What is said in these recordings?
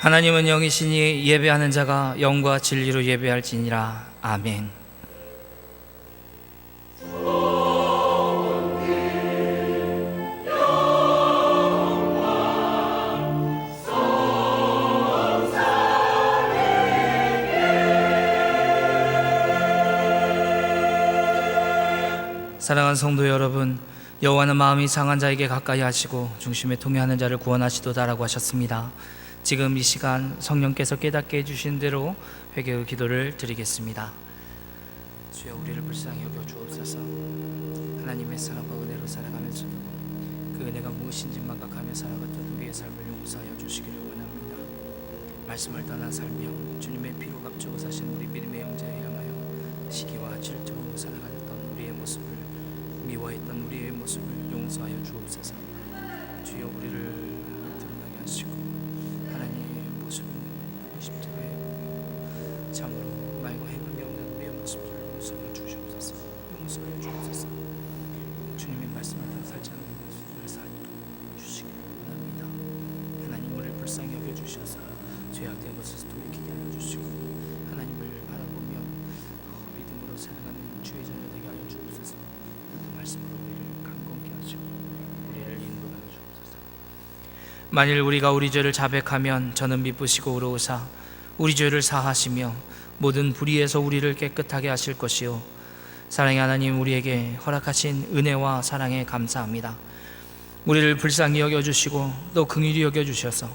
하나님은 영이시니 예배하는 자가 영과 진리로 예배할지니라. 아멘. 사랑하는 성도 여러분, 여호와는 마음이 상한 자에게 가까이 하시고 중심에 통해하는 자를 구원하시도다라고 하셨습니다. 지금 이 시간 성령께서 깨닫게 해주신 대로 회개의 기도를 드리겠습니다. 주여, 우리를 불쌍히 여겨 주옵소서. 하나님의 사랑과 은혜로 살아가면서도 그 은혜가 무엇인지 망각하며 살아갔던 우리의 삶을 용서하여 주시기를 원합니다. 말씀을 떠나 살며 주님의 피로 값주고 사신 우리 믿음의 형제에 향하여 시기와 질투로 살아갔던 우리의 모습을, 미워했던 우리의 모습을 용서하여 주옵소서. 주여, 우리를 드러나게 하시고 하나님의 모습을 십자가에 참으로 말과 행함이 없는 우리의 모습을 용서하여 주시옵소서. 용서하여 주옵소서. 주님의 말씀을 다 살지 않는 모습을 살려 주시기를 원합니다. 하나님, 우리를 불쌍히 여겨주셔서 죄악된 것에서 돌이키게 하여 주시고 하나님을 바라보며 믿음으로 살아가는 주의 자녀 되게 하여 주옵소서. 그 말씀으로 우리를 강건케 하시고 우리를 인도하여 주옵소서. 만일 우리가 우리 죄를 자백하면 저는 미쁘시고 의로우사 우리 죄를 사하시며 모든 불의에서 우리를 깨끗하게 하실 것이요, 사랑의 하나님, 우리에게 허락하신 은혜와 사랑에 감사합니다. 우리를 불쌍히 여겨주시고 또 긍휼히 여겨주셔서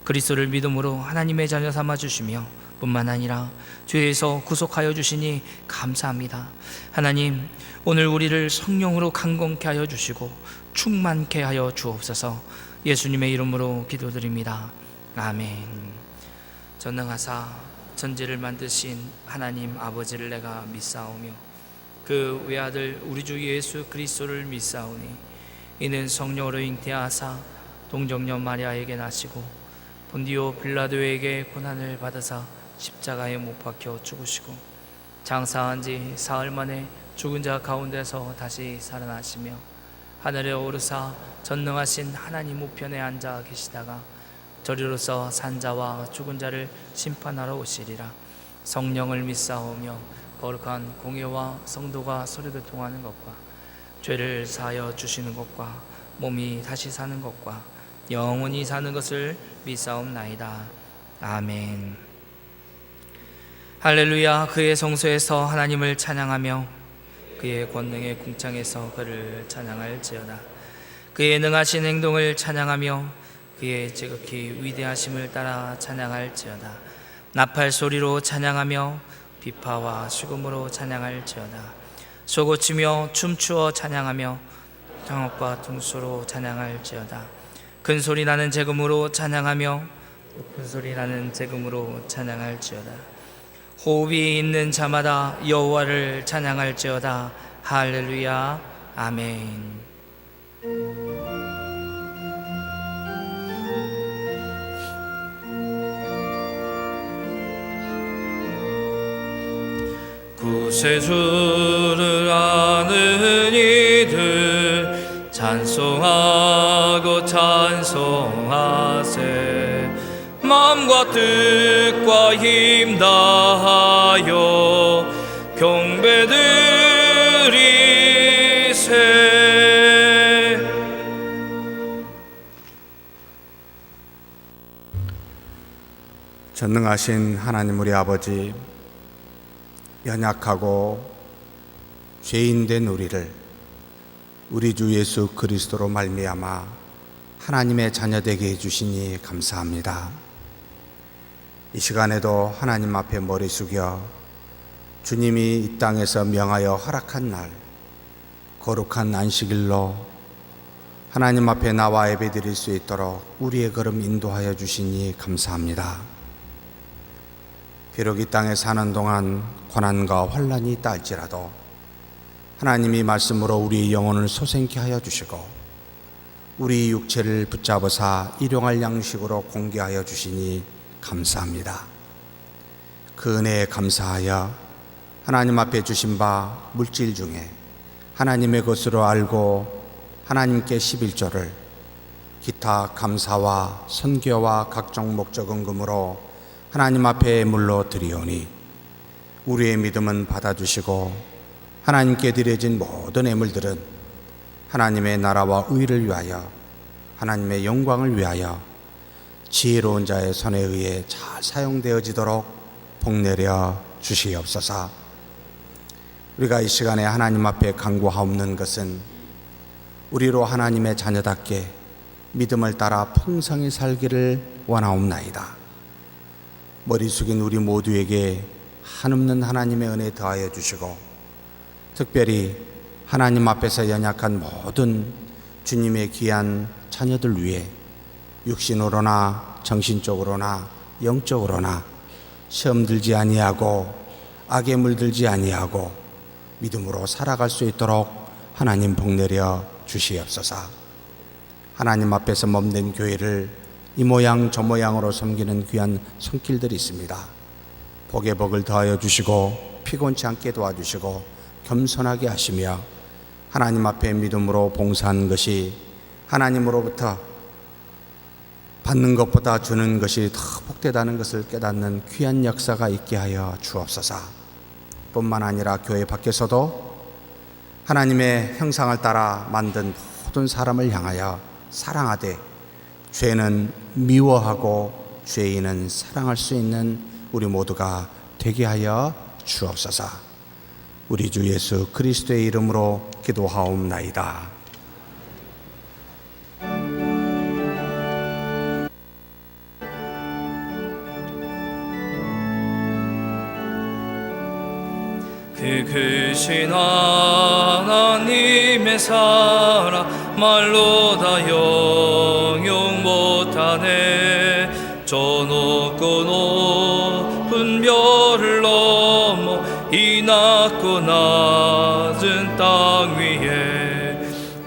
그리스도를 믿음으로 하나님의 자녀 삼아주시며 뿐만 아니라 죄에서 구속하여 주시니 감사합니다. 하나님, 오늘 우리를 성령으로 강건케 하여 주시고 충만케 하여 주옵소서. 예수님의 이름으로 기도드립니다. 아멘. 전능하사 전지를 만드신 하나님 아버지를 내가 믿사오며 그 외아들 우리 주 예수 그리스도를 믿사오니 이는 성령으로 잉태하사 동정녀 마리아에게 나시고 본디오 빌라도에게 고난을 받으사 십자가에 못 박혀 죽으시고 장사한 지 사흘 만에 죽은 자 가운데서 다시 살아나시며 하늘에 오르사 전능하신 하나님 우편에 앉아 계시다가 저리로서 산자와 죽은 자를 심판하러 오시리라. 성령을 믿사오며 거룩한 공예와 성도가 서로교통하는 것과 죄를 사하여 주시는 것과 몸이 다시 사는 것과 영원히 사는 것을 믿사옵나이다. 아멘. 할렐루야. 그의 성소에서 하나님을 찬양하며 그의 권능의 궁창에서 그를 찬양할지어다. 그의 능하신 행동을 찬양하며 그의 지극히 위대하심을 따라 찬양할지어다. 나팔 소리로 찬양하며 비파와 수금으로 찬양할지어다. 소고치며 춤추어 찬양하며 장옥과 퉁소로 찬양할지어다. 큰 소리 나는 재금으로 찬양하며 높은 소리 나는 재금으로 찬양할지어다. 호흡이 있는 자마다 여호와를 찬양할지어다. 할렐루야. 아멘. 구세주를 아는 이들 찬송하고 찬송하세. 마음과 뜻과 힘 다하여 경배드리세. 전능하신 하나님 우리 아버지, 연약하고 죄인된 우리를 우리 주 예수 그리스도로 말미암아 하나님의 자녀 되게 해주시니 감사합니다. 이 시간에도 하나님 앞에 머리 숙여 주님이 이 땅에서 명하여 허락한 날 거룩한 안식일로 하나님 앞에 나와 예배드릴 수 있도록 우리의 걸음 인도하여 주시니 감사합니다. 비록 이 땅에 사는 동안 고난과 환난이 있다 할지라도 하나님이 말씀으로 우리의 영혼을 소생케 하여 주시고 우리 육체를 붙잡으사 일용할 양식으로 공개하여 주시니 감사합니다. 그 은혜에 감사하여 하나님 앞에 주신 바 물질 중에 하나님의 것으로 알고 하나님께 11조를 기타 감사와 선교와 각종 목적 헌금으로 하나님 앞에 물러 드리오니 우리의 믿음은 받아주시고 하나님께 드려진 모든 예물들은 하나님의 나라와 의를 위하여 하나님의 영광을 위하여 지혜로운 자의 손에 의해 잘 사용되어지도록 복내려 주시옵소서. 우리가 이 시간에 하나님 앞에 간구하옵는 것은 우리로 하나님의 자녀답게 믿음을 따라 풍성히 살기를 원하옵나이다. 머리 숙인 우리 모두에게 한없는 하나님의 은혜 더하여 주시고 특별히 하나님 앞에서 연약한 모든 주님의 귀한 자녀들 위해 육신으로나 정신적으로나 영적으로나 시험 들지 아니하고 악에 물들지 아니하고 믿음으로 살아갈 수 있도록 하나님 복내려 주시옵소서. 하나님 앞에서 몸된 교회를 이 모양 저 모양으로 섬기는 귀한 손길들이 있습니다. 복에 복을 더하여 주시고 피곤치 않게 도와주시고 겸손하게 하시며 하나님 앞에 믿음으로 봉사한 것이 하나님으로부터 받는 것보다 주는 것이 더 복되다는 것을 깨닫는 귀한 역사가 있게 하여 주옵소서. 뿐만 아니라 교회 밖에서도 하나님의 형상을 따라 만든 모든 사람을 향하여 사랑하되 죄는 미워하고 죄인은 사랑할 수 있는 우리 모두가 되게 하여 주옵소서. 우리 주 예수 그리스도의 이름으로 기도하옵나이다. 그 크신 하나님의 사랑 말로 다 영용 못하네. 저 높고 높은 별을 넘어 이 낮고 낮은 땅 위에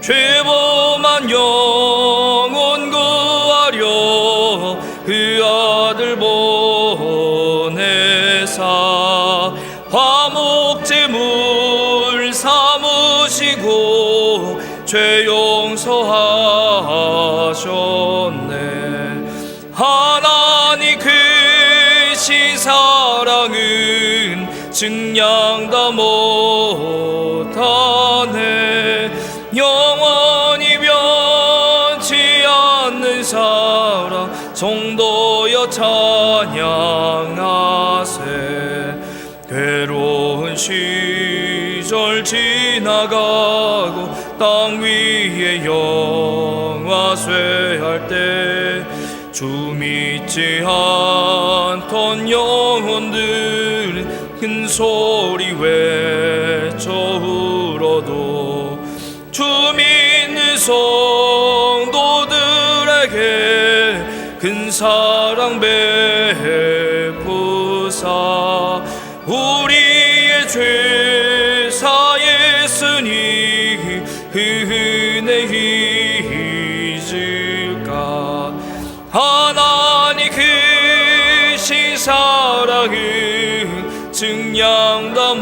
죄범한 영혼 구하려 그 아들 보내사 화목제물 삼으시고 죄 용서하셨네. 하나님 크신 사랑은 증량 다 못하네. 영원히 변치 않는 사랑 성도여 찬양하세. 괴로운 시절 지나가고 땅 위에 영화쇠할 때 주 믿지 않던 영혼들은 큰 소리 외쳐 울어도 주 믿는 성도들에게 큰 사랑 베푸사 우리의 죄 사했으니 그 은혜 잊을까. 하나님 크신 사랑은 증량 다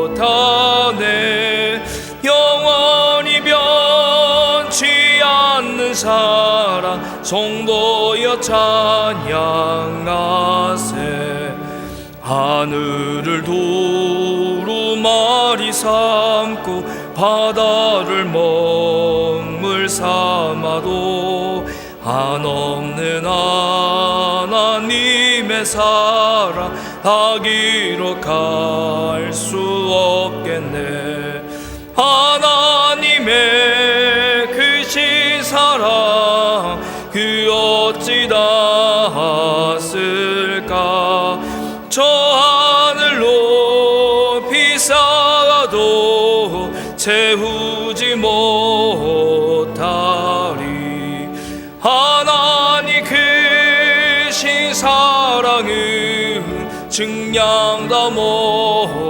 못하네. 영원히 변치 않는 사랑 성도여 찬양하세. 하늘을 두루마리 삼고 바다를 먹물 삼아도 한없는 하나님의 사랑 다 기록할 수 없겠네. 하나님의 크신 사랑 그 어찌 닿았을까. 저 하늘 높이 쌓아도 채우지 못하리. 하나님 크신 사랑은 증량 다 못하네.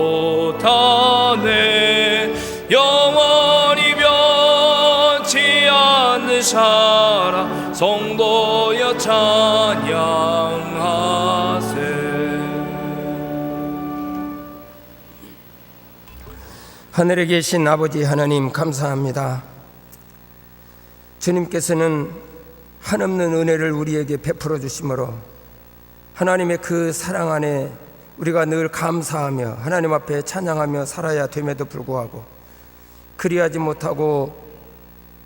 영원히 변치 않는 사랑 성도여 찬양하세. 하늘에 계신 아버지 하나님 감사합니다. 주님께서는 한없는 은혜를 우리에게 베풀어 주심으로 하나님의 그 사랑 안에 우리가 늘 감사하며 하나님 앞에 찬양하며 살아야 됨에도 불구하고 그리하지 못하고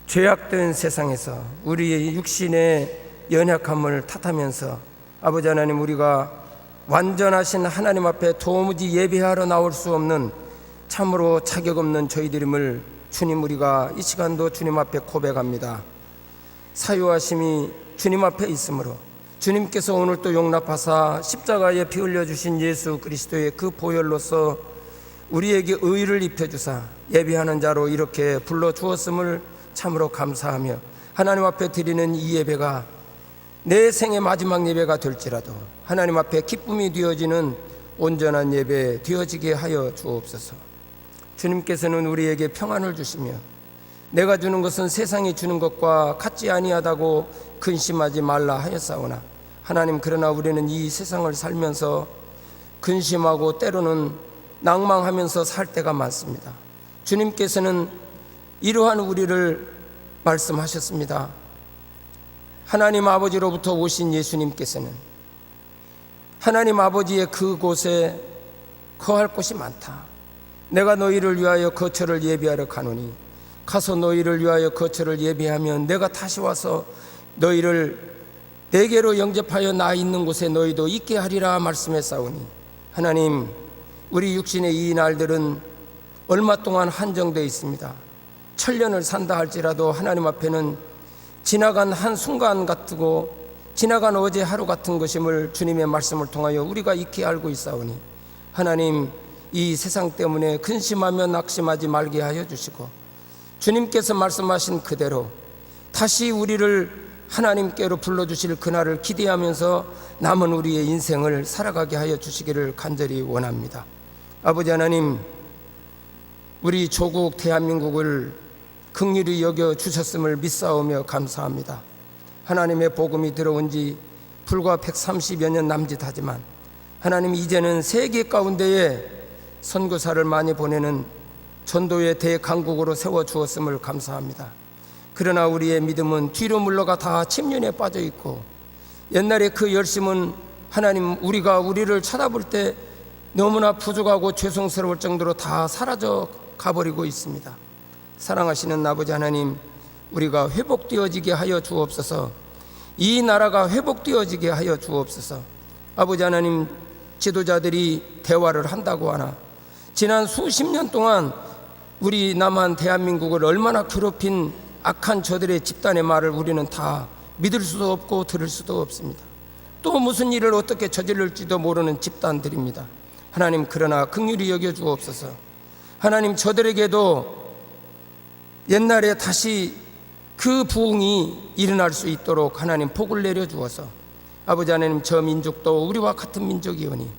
죄악된 세상에서 우리의 육신의 연약함을 탓하면서 아버지 하나님, 우리가 완전하신 하나님 앞에 도무지 예배하러 나올 수 없는 참으로 자격 없는 저희들임을 주님, 우리가 이 시간도 주님 앞에 고백합니다. 사유하심이 주님 앞에 있으므로 주님께서 오늘 또 용납하사 십자가에 피 흘려주신 예수 그리스도의 그 보혈로서 우리에게 의를 입혀주사 예배하는 자로 이렇게 불러주었음을 참으로 감사하며 하나님 앞에 드리는 이 예배가 내 생의 마지막 예배가 될지라도 하나님 앞에 기쁨이 되어지는 온전한 예배 되어지게 하여 주옵소서. 주님께서는 우리에게 평안을 주시며 내가 주는 것은 세상이 주는 것과 같지 아니하다고 근심하지 말라 하였사오나 하나님, 그러나 우리는 이 세상을 살면서 근심하고 때로는 낭망하면서 살 때가 많습니다. 주님께서는 이러한 우리를 말씀하셨습니다. 하나님 아버지로부터 오신 예수님께서는 하나님 아버지의 그곳에 거할 곳이 많다. 내가 너희를 위하여 거처를 예비하러 가노니 가서 너희를 위하여 거처를 예비하면 내가 다시 와서 너희를 내게로 영접하여 나 있는 곳에 너희도 있게 하리라 말씀했사오니 하나님, 우리 육신의 이 날들은 얼마 동안 한정되어 있습니다. 천년을 산다 할지라도 하나님 앞에는 지나간 한 순간 같고 지나간 어제 하루 같은 것임을 주님의 말씀을 통하여 우리가 익히 알고 있사오니 하나님, 이 세상 때문에 근심하며 낙심하지 말게 하여 주시고 주님께서 말씀하신 그대로 다시 우리를 하나님께로 불러주실 그날을 기대하면서 남은 우리의 인생을 살아가게 하여 주시기를 간절히 원합니다. 아버지 하나님, 우리 조국 대한민국을 긍휼히 여겨 주셨음을 믿사오며 감사합니다. 하나님의 복음이 들어온 지 불과 130여 년 남짓하지만 하나님, 이제는 세계 가운데에 선교사를 많이 보내는 전도의 대강국으로 세워주었음을 감사합니다. 그러나 우리의 믿음은 뒤로 물러가 다 침륜에 빠져 있고 옛날에 그 열심은 하나님, 우리가 우리를 쳐다볼 때 너무나 부족하고 죄송스러울 정도로 다 사라져 가버리고 있습니다. 사랑하시는 아버지 하나님, 우리가 회복되어지게 하여 주옵소서. 이 나라가 회복되어지게 하여 주옵소서. 아버지 하나님, 지도자들이 대화를 한다고 하나 지난 수십 년 동안 우리 남한 대한민국을 얼마나 괴롭힌 악한 저들의 집단의 말을 우리는 다 믿을 수도 없고 들을 수도 없습니다. 또 무슨 일을 어떻게 저질를지도 모르는 집단들입니다. 하나님, 그러나 긍휼히 여겨 주옵소서. 하나님, 저들에게도 옛날에 다시 그 부흥이 일어날 수 있도록 하나님 복을 내려 주어서 아버지 하나님, 저 민족도 우리와 같은 민족이오니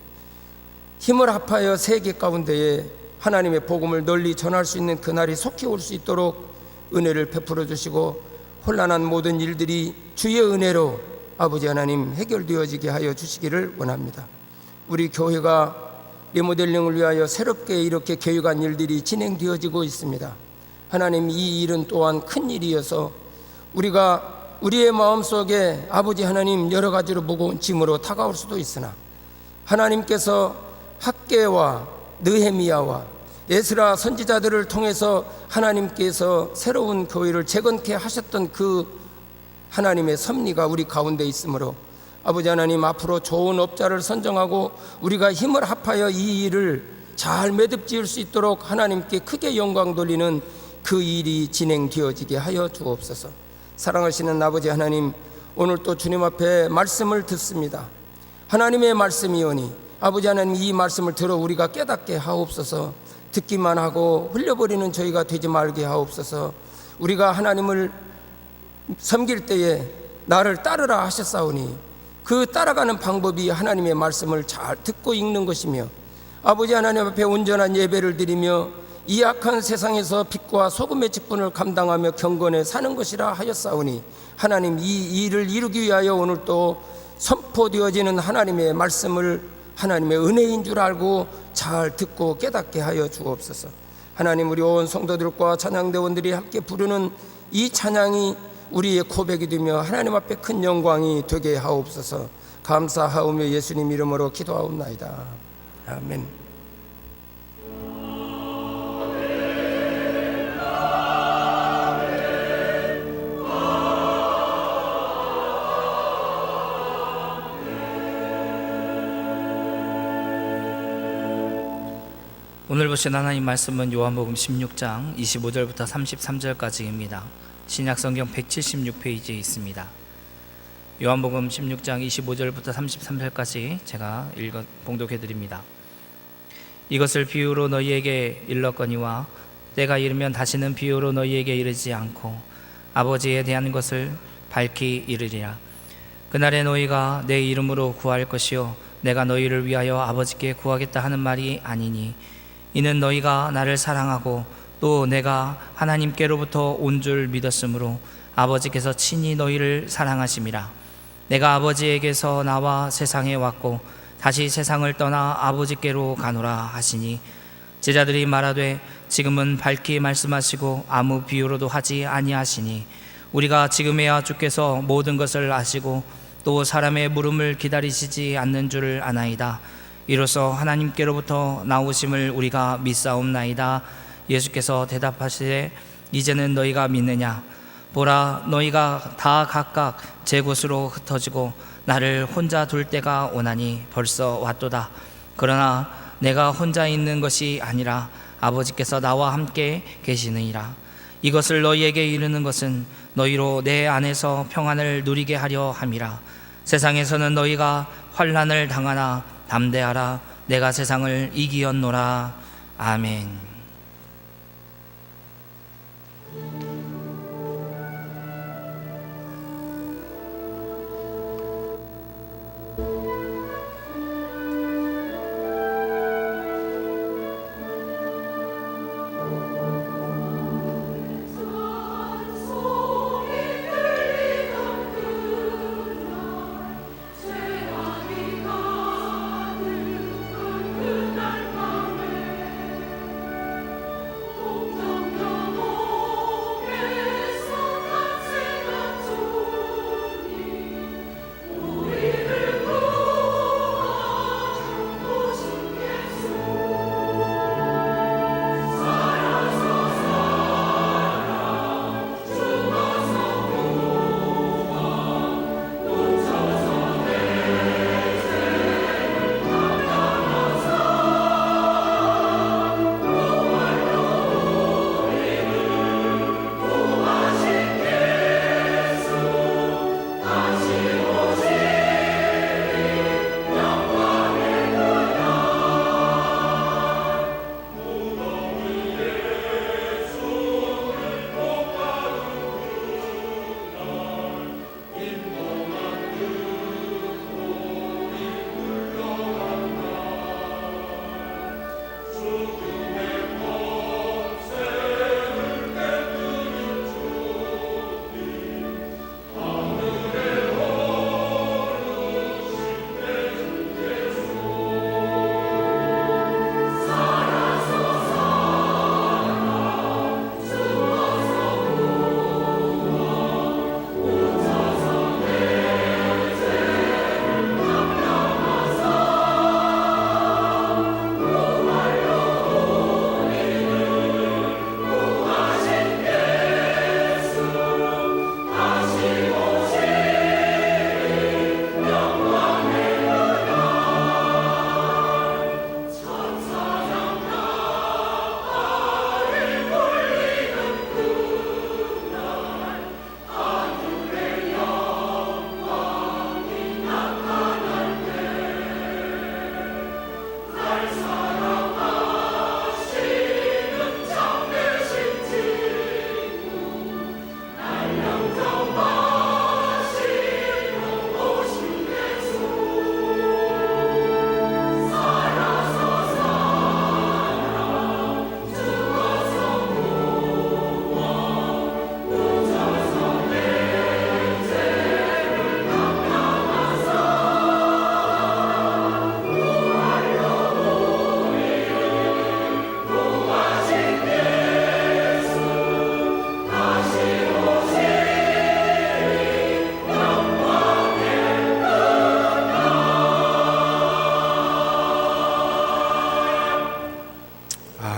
힘을 합하여 세계 가운데에 하나님의 복음을 널리 전할 수 있는 그날이 속히 올 수 있도록 은혜를 베풀어 주시고 혼란한 모든 일들이 주의 은혜로 아버지 하나님 해결되어지게 하여 주시기를 원합니다. 우리 교회가 리모델링을 위하여 새롭게 이렇게 계획한 일들이 진행되어지고 있습니다. 하나님, 이 일은 또한 큰 일이어서 우리가 우리의 마음속에 아버지 하나님 여러 가지로 무거운 짐으로 다가올 수도 있으나 하나님께서 학개와 느헤미야와 에스라 선지자들을 통해서 하나님께서 새로운 교회를 재건케 하셨던 그 하나님의 섭리가 우리 가운데 있으므로 아버지 하나님, 앞으로 좋은 업자를 선정하고 우리가 힘을 합하여 이 일을 잘 매듭지을 수 있도록 하나님께 크게 영광 돌리는 그 일이 진행되어지게 하여 주옵소서. 사랑하시는 아버지 하나님, 오늘 또 주님 앞에 말씀을 듣습니다. 하나님의 말씀이오니 아버지 하나님, 이 말씀을 들어 우리가 깨닫게 하옵소서. 듣기만 하고 흘려버리는 저희가 되지 말게 하옵소서. 우리가 하나님을 섬길 때에 나를 따르라 하셨사오니 그 따라가는 방법이 하나님의 말씀을 잘 듣고 읽는 것이며 아버지 하나님 앞에 온전한 예배를 드리며 이 악한 세상에서 빛과 소금의 직분을 감당하며 경건에 사는 것이라 하였사오니 하나님, 이 일을 이루기 위하여 오늘 또 선포되어지는 하나님의 말씀을 하나님의 은혜인 줄 알고 잘 듣고 깨닫게 하여 주옵소서. 하나님, 우리 온 성도들과 찬양대원들이 함께 부르는 이 찬양이 우리의 고백이 되며 하나님 앞에 큰 영광이 되게 하옵소서. 감사하오며 예수님 이름으로 기도하옵나이다. 아멘. 오늘 보신 하나님 말씀은 요한복음 16장 25절부터 33절까지입니다. 신약성경 176페이지에 있습니다. 요한복음 16장 25절부터 33절까지 제가 봉독해 드립니다. 이것을 비유로 너희에게 일렀거니와 때가 이르면 다시는 비유로 너희에게 이르지 않고 아버지에 대한 것을 밝히 이르리라. 그날에 너희가 내 이름으로 구할 것이요 내가 너희를 위하여 아버지께 구하겠다 하는 말이 아니니 이는 너희가 나를 사랑하고 또 내가 하나님께로부터 온 줄 믿었으므로 아버지께서 친히 너희를 사랑하심이라. 내가 아버지에게서 나와 세상에 왔고 다시 세상을 떠나 아버지께로 가노라 하시니 제자들이 말하되 지금은 밝히 말씀하시고 아무 비유로도 하지 아니하시니 우리가 지금에야 주께서 모든 것을 아시고 또 사람의 물음을 기다리시지 않는 줄 아나이다. 이로써 하나님께로부터 나오심을 우리가 믿사옵나이다. 예수께서 대답하시되 이제는 너희가 믿느냐? 보라, 너희가 다 각각 제 곳으로 흩어지고 나를 혼자 둘 때가 오나니 벌써 왔도다. 그러나 내가 혼자 있는 것이 아니라 아버지께서 나와 함께 계시느니라. 이것을 너희에게 이르는 것은 너희로 내 안에서 평안을 누리게 하려 함이라. 세상에서는 너희가 환난을 당하나 담대하라. 내가 세상을 이기었노라. 아멘.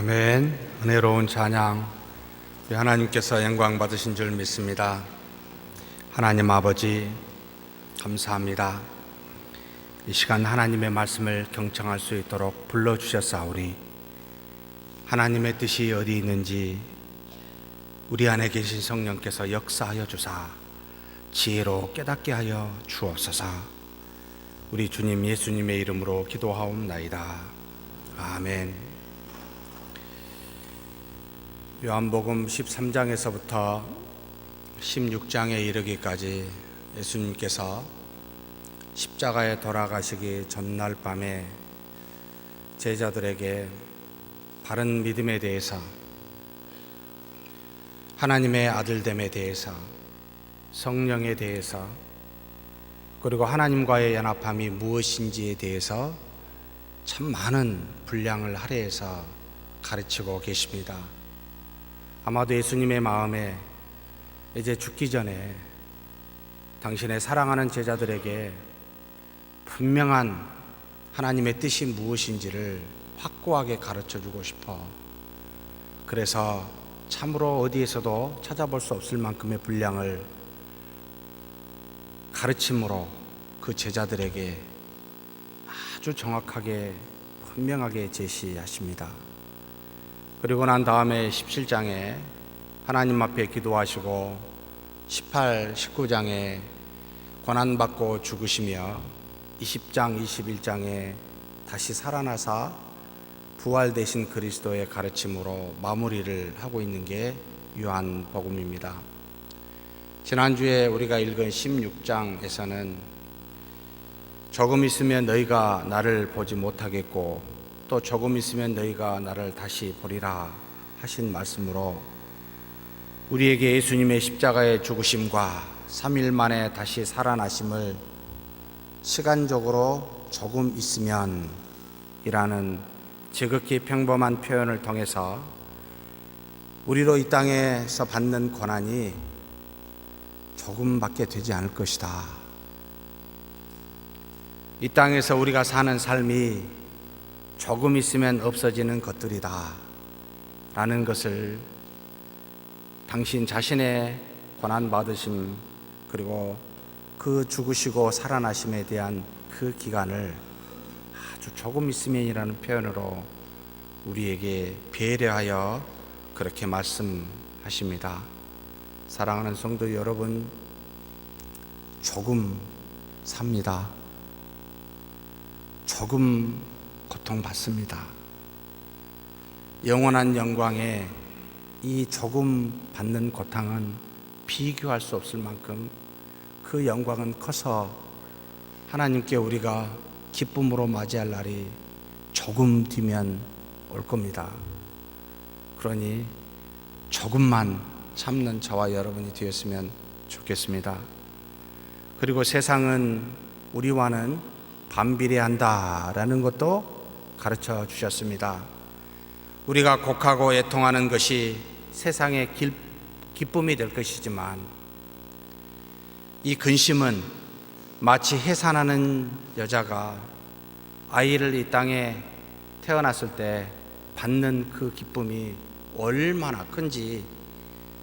아멘. 은혜로운 찬양, 우리 하나님께서 영광 받으신 줄 믿습니다. 하나님 아버지 감사합니다. 이 시간 하나님의 말씀을 경청할 수 있도록 불러주셨사오니 하나님의 뜻이 어디 있는지 우리 안에 계신 성령께서 역사하여 주사 지혜로 깨닫게 하여 주옵소서. 우리 주님 예수님의 이름으로 기도하옵나이다. 아멘. 요한복음 13장에서부터 16장에 이르기까지 예수님께서 십자가에 돌아가시기 전날 밤에 제자들에게 바른 믿음에 대해서, 하나님의 아들됨에 대해서, 성령에 대해서, 그리고 하나님과의 연합함이 무엇인지에 대해서 참 많은 분량을 할애해서 가르치고 계십니다. 아마도 예수님의 마음에 이제 죽기 전에 당신의 사랑하는 제자들에게 분명한 하나님의 뜻이 무엇인지를 확고하게 가르쳐주고 싶어, 그래서 참으로 어디에서도 찾아볼 수 없을 만큼의 분량을 가르침으로 그 제자들에게 아주 정확하게 분명하게 제시하십니다. 그리고 난 다음에 17장에 하나님 앞에 기도하시고 18, 19장에 고난받고 죽으시며 20장, 21장에 다시 살아나사 부활되신 그리스도의 가르침으로 마무리를 하고 있는 게 요한복음입니다. 지난주에 우리가 읽은 16장에서는 조금 있으면 너희가 나를 보지 못하겠고 또 조금 있으면 너희가 나를 다시 보리라 하신 말씀으로 우리에게 예수님의 십자가의 죽으심과 3일 만에 다시 살아나심을 시간적으로 조금 있으면 이라는 지극히 평범한 표현을 통해서 우리로 이 땅에서 받는 고난이 조금밖에 되지 않을 것이다. 이 땅에서 우리가 사는 삶이 조금 있으면 없어지는 것들이다 라는 것을 당신 자신의 고난받으심 그리고 그 죽으시고 살아나심에 대한 그 기간을 아주 조금 있으면이라는 표현으로 우리에게 배려하여 그렇게 말씀하십니다. 사랑하는 성도 여러분, 조금 삽니다. 조금 고통받습니다. 영원한 영광에 이 조금 받는 고통은 비교할 수 없을 만큼 그 영광은 커서 하나님께 우리가 기쁨으로 맞이할 날이 조금 뒤면 올 겁니다. 그러니 조금만 참는 저와 여러분이 되었으면 좋겠습니다. 그리고 세상은 우리와는 반비례한다라는 것도 가르쳐 주셨습니다. 우리가 곡하고 애통하는 것이 세상의 기쁨이 될 것이지만 이 근심은 마치 해산하는 여자가 아이를 이 땅에 태어났을 때 받는 그 기쁨이 얼마나 큰지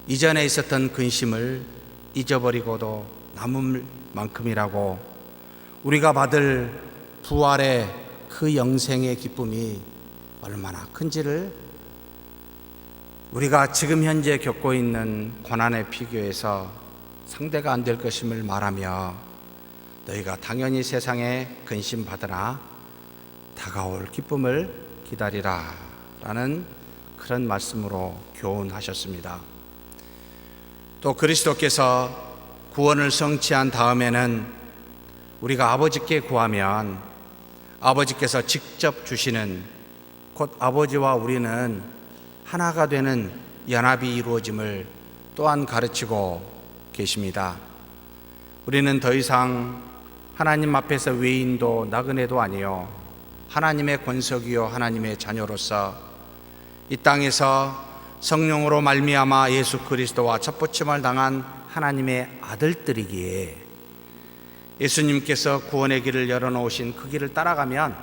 이전에 있었던 근심을 잊어버리고도 남을 만큼이라고 우리가 받을 부활의 그 영생의 기쁨이 얼마나 큰지를 우리가 지금 현재 겪고 있는 고난에 비교해서 상대가 안 될 것임을 말하며 너희가 당연히 세상에 근심받으나 다가올 기쁨을 기다리라 라는 그런 말씀으로 교훈하셨습니다. 또 그리스도께서 구원을 성취한 다음에는 우리가 아버지께 구하면 아버지께서 직접 주시는 곧 아버지와 우리는 하나가 되는 연합이 이루어짐을 또한 가르치고 계십니다. 우리는 더 이상 하나님 앞에서 외인도 나그네도 아니요 하나님의 권속이요 하나님의 자녀로서 이 땅에서 성령으로 말미암아 예수 그리스도와 첫부침을 당한 하나님의 아들들이기에 예수님께서 구원의 길을 열어놓으신 그 길을 따라가면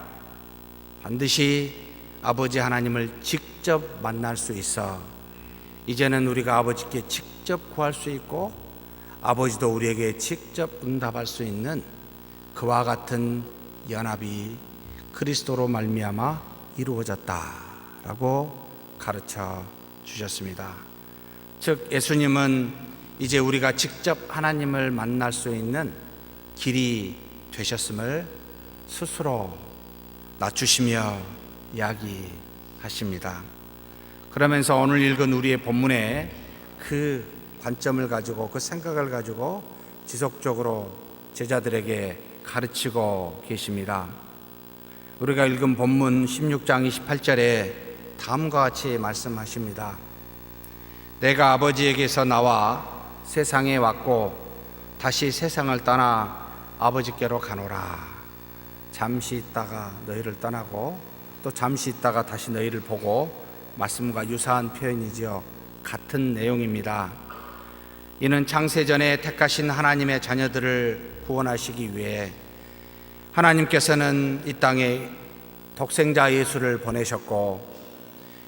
반드시 아버지 하나님을 직접 만날 수 있어 이제는 우리가 아버지께 직접 구할 수 있고 아버지도 우리에게 직접 응답할 수 있는 그와 같은 연합이 그리스도로 말미암아 이루어졌다라고 가르쳐 주셨습니다. 즉 예수님은 이제 우리가 직접 하나님을 만날 수 있는 길이 되셨음을 스스로 낮추시며 이야기하십니다. 그러면서 오늘 읽은 우리의 본문에 그 관점을 가지고 그 생각을 가지고 지속적으로 제자들에게 가르치고 계십니다. 우리가 읽은 본문 16장 28절에 다음과 같이 말씀하십니다. 내가 아버지에게서 나와 세상에 왔고 다시 세상을 떠나 아버지께로 가노라. 잠시 있다가 너희를 떠나고 또 잠시 있다가 다시 너희를 보고 말씀과 유사한 표현이지요. 같은 내용입니다. 이는 창세전에 택하신 하나님의 자녀들을 구원하시기 위해 하나님께서는 이 땅에 독생자 예수를 보내셨고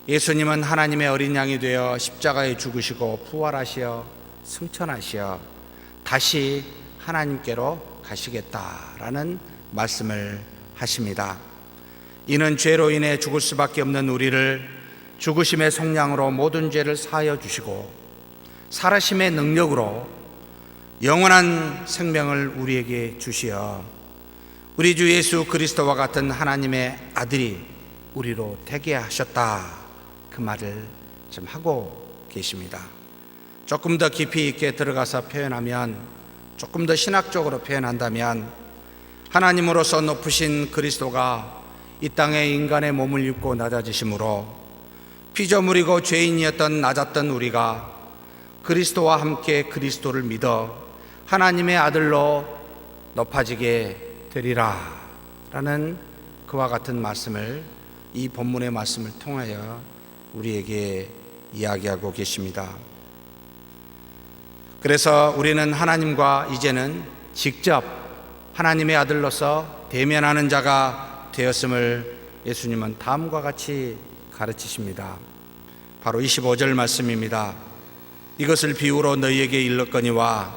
예수님은 하나님의 어린 양이 되어 십자가에 죽으시고 부활하시어 승천하시어 다시 하나님께로 가시겠다라는 말씀을 하십니다. 이는 죄로 인해 죽을 수밖에 없는 우리를 죽으심의 속량으로 모든 죄를 사하여 주시고 살아심의 능력으로 영원한 생명을 우리에게 주시어 우리 주 예수 그리스도와 같은 하나님의 아들이 우리로 되게 하셨다. 그 말을 좀 하고 계십니다. 조금 더 깊이 있게 들어가서 표현하면, 조금 더 신학적으로 표현한다면 하나님으로서 높으신 그리스도가 이 땅에 인간의 몸을 입고 낮아지심으로 피조물이고 죄인이었던 낮았던 우리가 그리스도와 함께 그리스도를 믿어 하나님의 아들로 높아지게 되리라 라는 그와 같은 말씀을 이 본문의 말씀을 통하여 우리에게 이야기하고 계십니다. 그래서 우리는 하나님과 이제는 직접 하나님의 아들로서 대면하는 자가 되었음을 예수님은 다음과 같이 가르치십니다. 바로 25절 말씀입니다. 이것을 비유로 너희에게 일렀거니와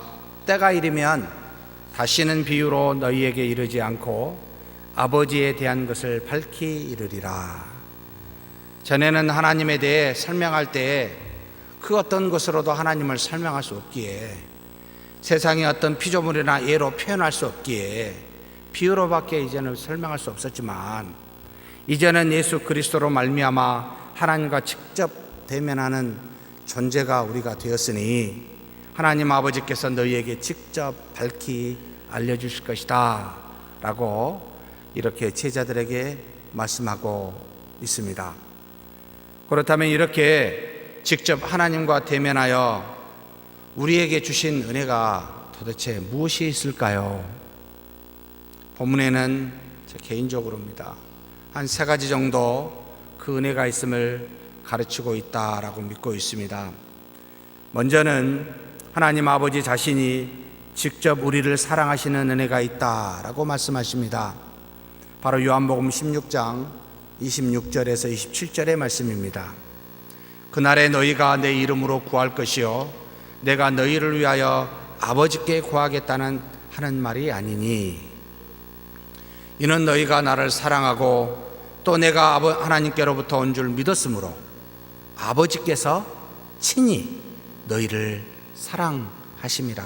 때가 이르면 다시는 비유로 너희에게 이르지 않고 아버지에 대한 것을 밝히 이르리라. 전에는 하나님에 대해 설명할 때에 그 어떤 것으로도 하나님을 설명할 수 없기에, 세상의 어떤 피조물이나 예로 표현할 수 없기에 비유로밖에 이제는 설명할 수 없었지만, 이제는 예수 그리스도로 말미암아 하나님과 직접 대면하는 존재가 우리가 되었으니 하나님 아버지께서 너희에게 직접 밝히 알려주실 것이다 라고 이렇게 제자들에게 말씀하고 있습니다. 그렇다면 이렇게 직접 하나님과 대면하여 우리에게 주신 은혜가 도대체 무엇이 있을까요? 본문에는 제 개인적으로입니다, 한 3가지 정도 그 은혜가 있음을 가르치고 있다라고 믿고 있습니다. 먼저는 하나님 아버지 자신이 직접 우리를 사랑하시는 은혜가 있다라고 말씀하십니다. 바로 요한복음 16장 26절에서 27절의 말씀입니다. 그날에 너희가 내 이름으로 구할 것이요 내가 너희를 위하여 아버지께 구하겠다는 하는 말이 아니니, 이는 너희가 나를 사랑하고 또 내가 하나님께로부터 온 줄 믿었으므로 아버지께서 친히 너희를 사랑하심이라.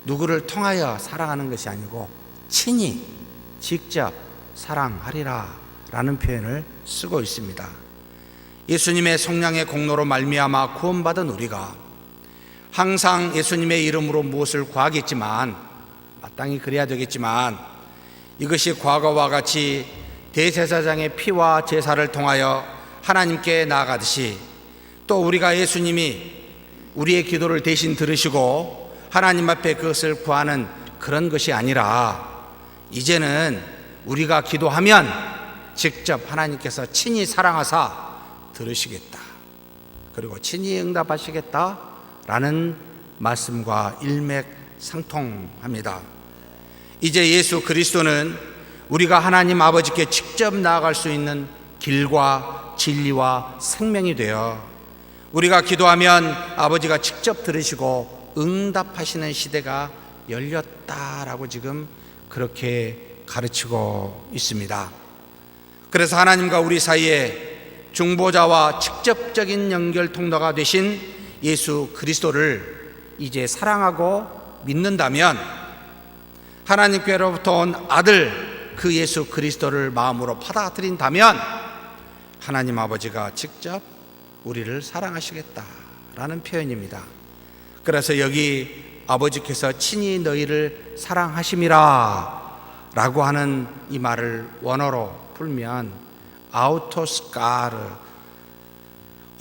누구를 통하여 사랑하는 것이 아니고 친히 직접 사랑하리라 라는 표현을 쓰고 있습니다. 예수님의 성령의 공로로 말미암아 구원받은 우리가 항상 예수님의 이름으로 무엇을 구하겠지만, 마땅히 그래야 되겠지만, 이것이 과거와 같이 대제사장의 피와 제사를 통하여 하나님께 나아가듯이, 또 우리가 예수님이 우리의 기도를 대신 들으시고 하나님 앞에 그것을 구하는 그런 것이 아니라, 이제는 우리가 기도하면 직접 하나님께서 친히 사랑하사 들으시겠다, 그리고 친히 응답하시겠다 라는 말씀과 일맥상통합니다. 이제 예수 그리스도는 우리가 하나님 아버지께 직접 나아갈 수 있는 길과 진리와 생명이 되어 우리가 기도하면 아버지가 직접 들으시고 응답하시는 시대가 열렸다라고 지금 그렇게 가르치고 있습니다. 그래서 하나님과 우리 사이에 중보자와 직접적인 연결 통로가 되신 예수 그리스도를 이제 사랑하고 믿는다면, 하나님께로부터 온 아들 그 예수 그리스도를 마음으로 받아들인다면 하나님 아버지가 직접 우리를 사랑하시겠다라는 표현입니다. 그래서 여기 아버지께서 친히 너희를 사랑하심이라 라고 하는 이 말을 원어로 풀면 아우토스카르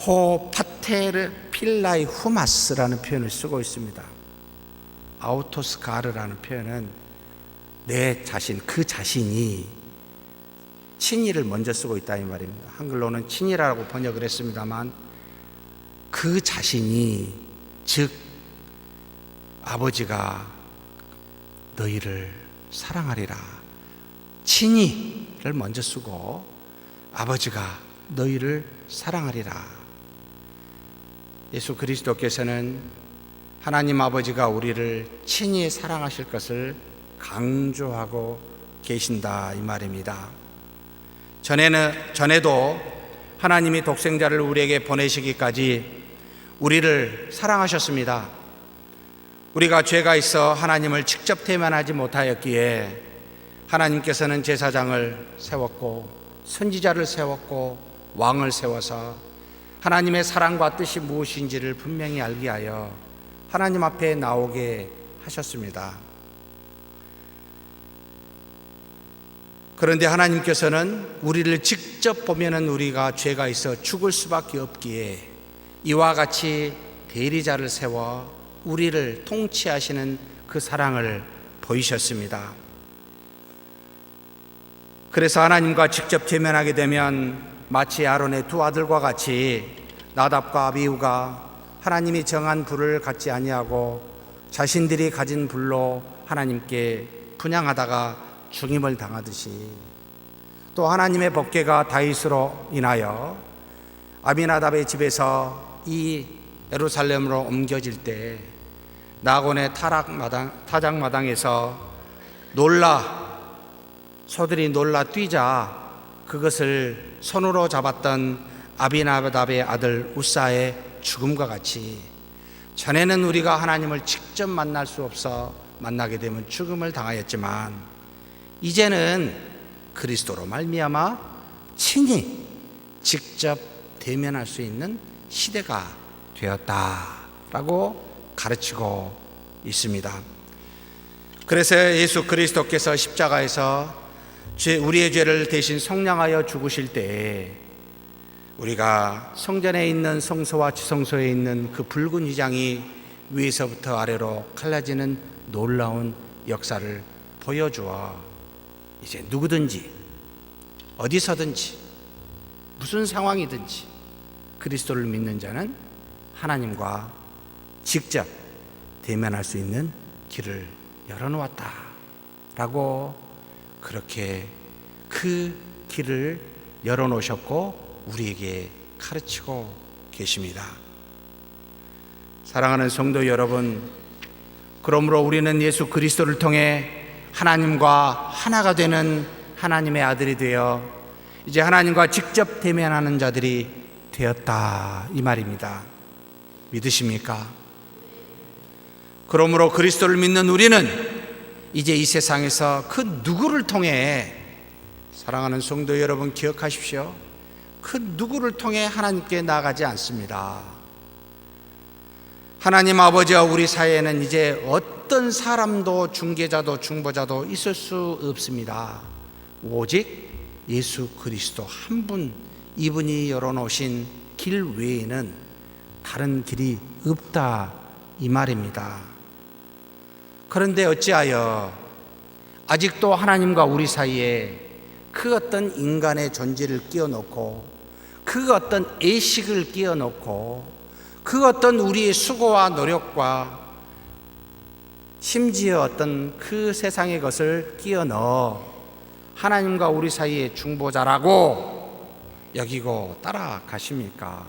호 파테르 필라이 후마스라는 표현을 쓰고 있습니다. 아우토스카르라는 표현은 내 자신, 그 자신이 친히를 먼저 쓰고 있다 이 말입니다. 한글로는 친히라고 번역을 했습니다만 그 자신이, 즉 아버지가 너희를 사랑하리라, 친히를 먼저 쓰고 아버지가 너희를 사랑하리라. 예수 그리스도께서는 하나님 아버지가 우리를 친히 사랑하실 것을 강조하고 계신다 이 말입니다. 전에도 하나님이 독생자를 우리에게 보내시기까지 우리를 사랑하셨습니다. 우리가 죄가 있어 하나님을 직접 대면하지 못하였기에 하나님께서는 제사장을 세웠고 선지자를 세웠고 왕을 세워서 하나님의 사랑과 뜻이 무엇인지를 분명히 알게 하여 하나님 앞에 나오게 하셨습니다. 그런데 하나님께서는 우리를 직접 보면은 우리가 죄가 있어 죽을 수밖에 없기에 이와 같이 대리자를 세워 우리를 통치하시는 그 사랑을 보이셨습니다. 그래서 하나님과 직접 대면하게 되면 마치 아론의 두 아들과 같이 나답과 아비후가 하나님이 정한 불을 갖지 아니하고 자신들이 가진 불로 하나님께 분향하다가 죽임을 당하듯이, 또 하나님의 법궤가 다윗으로 인하여 아비나답의 집에서 이 예루살렘으로 옮겨질 때 나곤의 타작마당에서 소들이 놀라 뛰자 그것을 손으로 잡았던 아비나답의 아들 우사의 죽음과 같이, 전에는 우리가 하나님을 직접 만날 수 없어 만나게 되면 죽음을 당하였지만 이제는 그리스도로 말미암아 친히 직접 대면할 수 있는 시대가 되었다라고 가르치고 있습니다. 그래서 예수 그리스도께서 십자가에서 우리의 죄를 대신 속량하여 죽으실 때에 우리가 성전에 있는 성소와 지성소에 있는 그 붉은 휘장이 위에서부터 아래로 갈라지는 놀라운 역사를 보여주어 이제 누구든지 어디서든지 무슨 상황이든지 그리스도를 믿는 자는 하나님과 직접 대면할 수 있는 길을 열어놓았다 라고 그렇게 그 길을 열어놓으셨고 우리에게 가르치고 계십니다. 사랑하는 성도 여러분, 그러므로 우리는 예수 그리스도를 통해 하나님과 하나가 되는 하나님의 아들이 되어 이제 하나님과 직접 대면하는 자들이 되었다 이 말입니다. 믿으십니까? 그러므로 그리스도를 믿는 우리는 이제 이 세상에서 그 누구를 통해, 사랑하는 성도 여러분 기억하십시오, 그 누구를 통해 하나님께 나아가지 않습니다. 하나님 아버지와 우리 사이에는 이제 어떤 사람도 중개자도 중보자도 있을 수 없습니다. 오직 예수 그리스도 한 분, 이분이 열어놓으신 길 외에는 다른 길이 없다 이 말입니다. 그런데 어찌하여 아직도 하나님과 우리 사이에 그 어떤 인간의 존재를 끼워놓고 그 어떤 의식을 끼워놓고 그 어떤 우리의 수고와 노력과 심지어 어떤 그 세상의 것을 끼워 넣어 하나님과 우리 사이의 중보자라고 여기고 따라가십니까?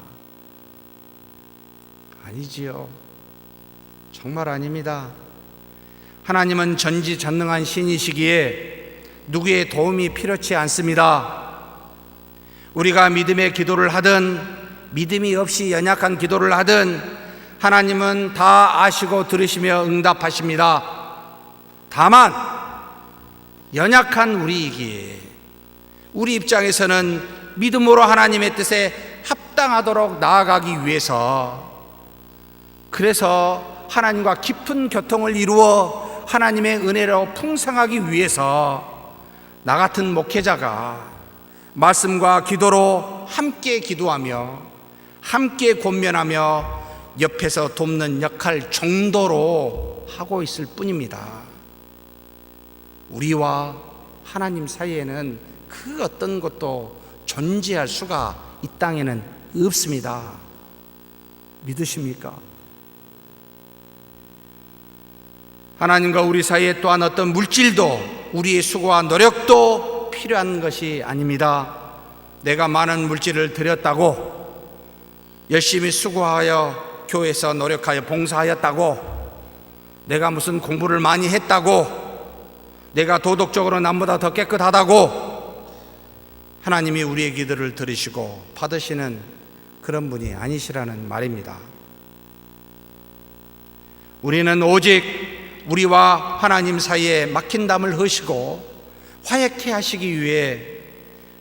아니지요. 정말 아닙니다. 하나님은 전지전능한 신이시기에 누구의 도움이 필요치 않습니다. 우리가 믿음의 기도를 하든 믿음이 없이 연약한 기도를 하든 하나님은 다 아시고 들으시며 응답하십니다. 다만 연약한 우리이기에 우리 입장에서는 믿음으로 하나님의 뜻에 합당하도록 나아가기 위해서, 그래서 하나님과 깊은 교통을 이루어 하나님의 은혜로 풍성하기 위해서 나 같은 목회자가 말씀과 기도로 함께 기도하며 함께 권면하며 옆에서 돕는 역할 정도로 하고 있을 뿐입니다. 우리와 하나님 사이에는 그 어떤 것도 존재할 수가 이 땅에는 없습니다. 믿으십니까? 하나님과 우리 사이에 또한 어떤 물질도 우리의 수고와 노력도 필요한 것이 아닙니다. 내가 많은 물질을 들였다고, 열심히 수고하여 교회에서 노력하여 봉사하였다고, 내가 무슨 공부를 많이 했다고, 내가 도덕적으로 남보다 더 깨끗하다고 하나님이 우리의 기도를 들으시고 받으시는 그런 분이 아니시라는 말입니다. 우리는 오직 우리와 하나님 사이에 막힌 담을 허시고 화해케 하시기 위해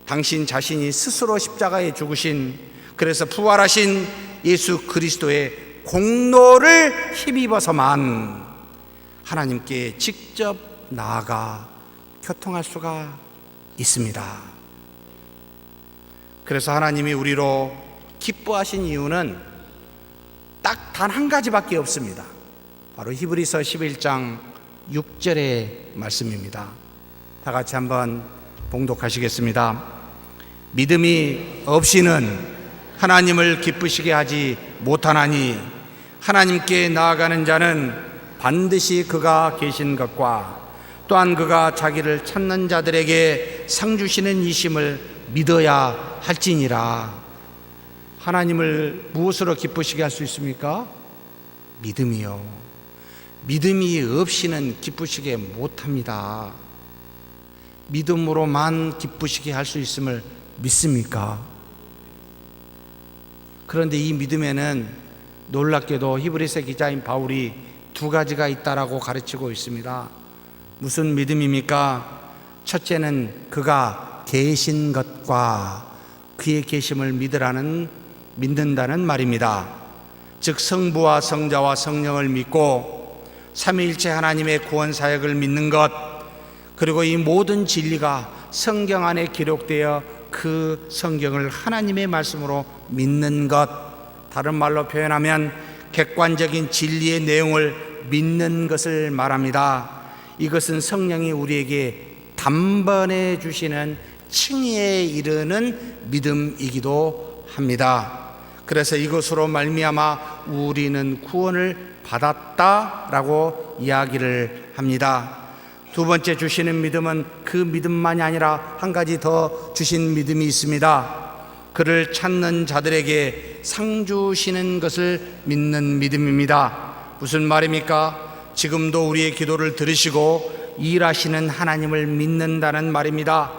당신 자신이 스스로 십자가에 죽으신, 그래서 부활하신 예수 그리스도의 공로를 힘입어서만 하나님께 직접 나아가 교통할 수가 있습니다. 그래서 하나님이 우리로 기뻐하신 이유는 딱 단 한 가지밖에 없습니다. 바로 히브리서 11장 6절의 말씀입니다. 다 같이 한번 봉독하시겠습니다. 믿음이 없이는 하나님을 기쁘시게 하지 못하나니 하나님께 나아가는 자는 반드시 그가 계신 것과 또한 그가 자기를 찾는 자들에게 상 주시는 이심을 믿어야 할지니라. 하나님을 무엇으로 기쁘시게 할 수 있습니까? 믿음이요. 믿음이 없이는 기쁘시게 못합니다. 믿음으로만 기쁘시게 할 수 있음을 믿습니까? 그런데 이 믿음에는 놀랍게도 히브리서 기자인 바울이 두 가지가 있다라고 가르치고 있습니다. 무슨 믿음입니까? 첫째는 그가 계신 것과 그의 계심을 믿는다는 말입니다. 즉 성부와 성자와 성령을 믿고 삼위일체 하나님의 구원 사역을 믿는 것, 그리고 이 모든 진리가 성경 안에 기록되어 그 성경을 하나님의 말씀으로 믿는 것, 다른 말로 표현하면 객관적인 진리의 내용을 믿는 것을 말합니다. 이것은 성령이 우리에게 단번에 주시는 칭의에 이르는 믿음이기도 합니다. 그래서 이것으로 말미암아 우리는 구원을 받았다라고 이야기를 합니다. 두 번째 주시는 믿음은 그 믿음만이 아니라 한 가지 더 주신 믿음이 있습니다. 그를 찾는 자들에게 상 주시는 것을 믿는 믿음입니다. 무슨 말입니까? 지금도 우리의 기도를 들으시고 일하시는 하나님을 믿는다는 말입니다.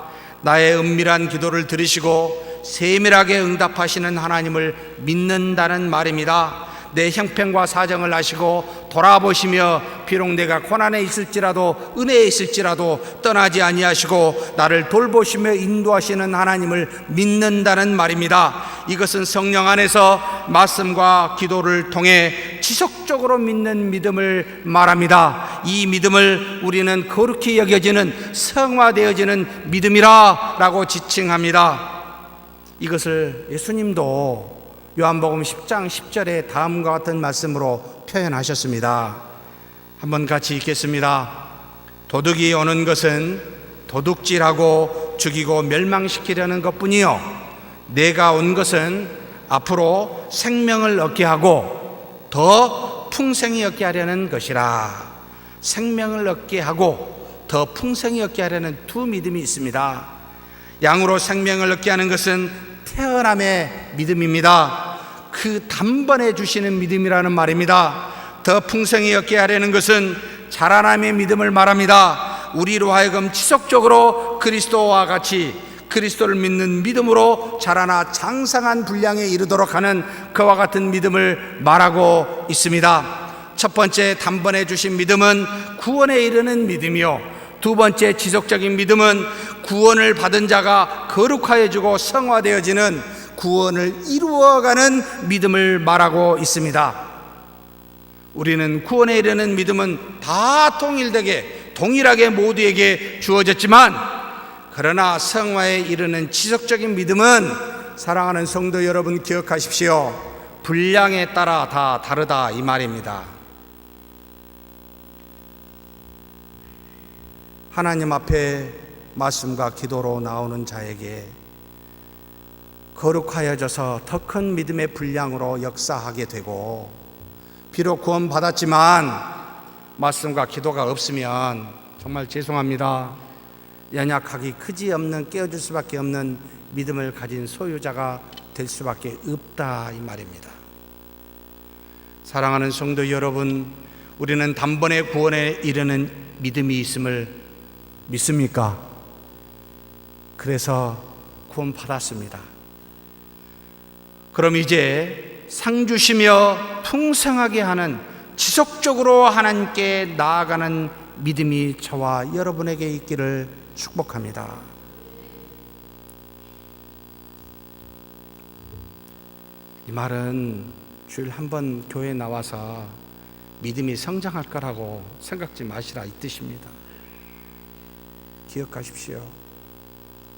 나의 은밀한 기도를 들으시고 세밀하게 응답하시는 하나님을 믿는다는 말입니다. 내 형편과 사정을 아시고 돌아보시며 비록 내가 고난에 있을지라도 은혜에 있을지라도 떠나지 아니하시고 나를 돌보시며 인도하시는 하나님을 믿는다는 말입니다. 이것은 성령 안에서 말씀과 기도를 통해 지속적으로 믿는 믿음을 말합니다. 이 믿음을 우리는 거룩히 여겨지는 성화되어지는 믿음이라고 지칭합니다. 이것을 예수님도 요한복음 10장 10절에 다음과 같은 말씀으로 표현하셨습니다. 한번 같이 읽겠습니다. 도둑이 오는 것은 도둑질하고 죽이고 멸망시키려는 것뿐이요 내가 온 것은 앞으로 생명을 얻게 하고 더 풍성히 얻게 하려는 것이라. 생명을 얻게 하고 더 풍성히 얻게 하려는 두 믿음이 있습니다. 양으로 생명을 얻게 하는 것은 태어남의 믿음입니다. 그 단번에 주시는 믿음이라는 말입니다. 더 풍성히 얻게 하려는 것은 자라남의 믿음을 말합니다. 우리로 하여금 지속적으로 그리스도와 같이 그리스도를 믿는 믿음으로 자라나 장성한 분량에 이르도록 하는 그와 같은 믿음을 말하고 있습니다. 첫 번째 단번에 주신 믿음은 구원에 이르는 믿음이요, 두 번째 지속적인 믿음은 구원을 받은 자가 거룩하여지고 성화되어지는 구원을 이루어가는 믿음을 말하고 있습니다. 우리는 구원에 이르는 믿음은 다 동일하게 모두에게 주어졌지만, 그러나 성화에 이르는 지속적인 믿음은 사랑하는 성도 여러분 기억하십시오. 분량에 따라 다 다르다 이 말입니다. 하나님 앞에 말씀과 기도로 나오는 자에게 거룩하여져서 더 큰 믿음의 분량으로 역사하게 되고, 비록 구원 받았지만 말씀과 기도가 없으면 정말 죄송합니다, 연약하기 그지없는 깨어질 수밖에 없는 믿음을 가진 소유자가 될 수밖에 없다 이 말입니다. 사랑하는 성도 여러분, 우리는 단번에 구원에 이르는 믿음이 있음을 믿습니까? 그래서 구원 받았습니다. 그럼 이제 상 주시며 풍성하게 하는, 지속적으로 하나님께 나아가는 믿음이 저와 여러분에게 있기를 축복합니다. 이 말은 주일 한번 교회에 나와서 믿음이 성장할 거라고 생각지 마시라 이 뜻입니다. 기억하십시오.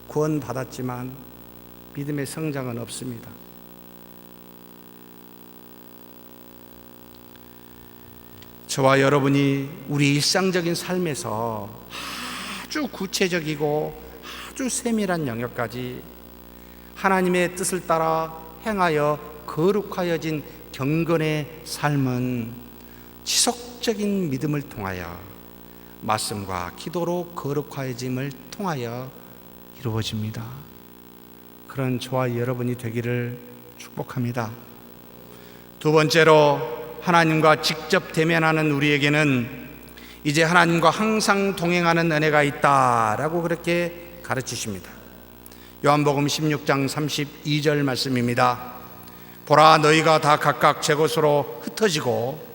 구원 받았지만 믿음의 성장은 없습니다. 저와 여러분이 우리 일상적인 삶에서 아주 구체적이고 아주 세밀한 영역까지 하나님의 뜻을 따라 행하여 거룩하여진 경건의 삶은 지속적인 믿음을 통하여 말씀과 기도로 거룩하여짐을 통하여 이루어집니다. 그런 저와 여러분이 되기를 축복합니다. 두 번째로, 하나님과 직접 대면하는 우리에게는 이제 하나님과 항상 동행하는 은혜가 있다라고 그렇게 가르치십니다. 요한복음 16장 32절 말씀입니다. 보라, 너희가 다 각각 제 곳으로 흩어지고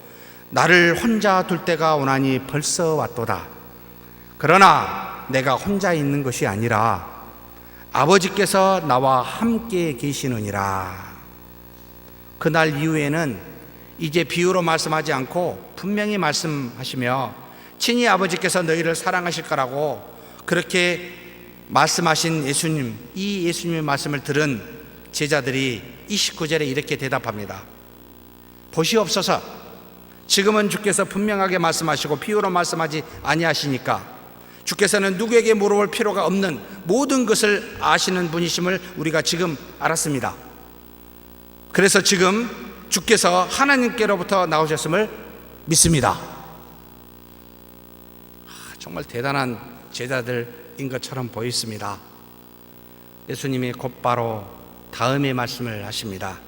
나를 혼자 둘 때가 오나니 벌써 왔도다. 그러나 내가 혼자 있는 것이 아니라 아버지께서 나와 함께 계시느니라. 그날 이후에는 이제 비유로 말씀하지 않고 분명히 말씀하시며 친히 아버지께서 너희를 사랑하실 거라고 그렇게 말씀하신 예수님, 이 예수님의 말씀을 들은 제자들이 29절에 이렇게 대답합니다. 보시옵소서, 지금은 주께서 분명하게 말씀하시고 비유로 말씀하지 아니하시니까 주께서는 누구에게 물어볼 필요가 없는 모든 것을 아시는 분이심을 우리가 지금 알았습니다. 그래서 지금 주께서 하나님께로부터 나오셨음을 믿습니다. 정말 대단한 제자들인 것처럼 보였습니다. 예수님이 곧바로 다음의 말씀을 하십니다.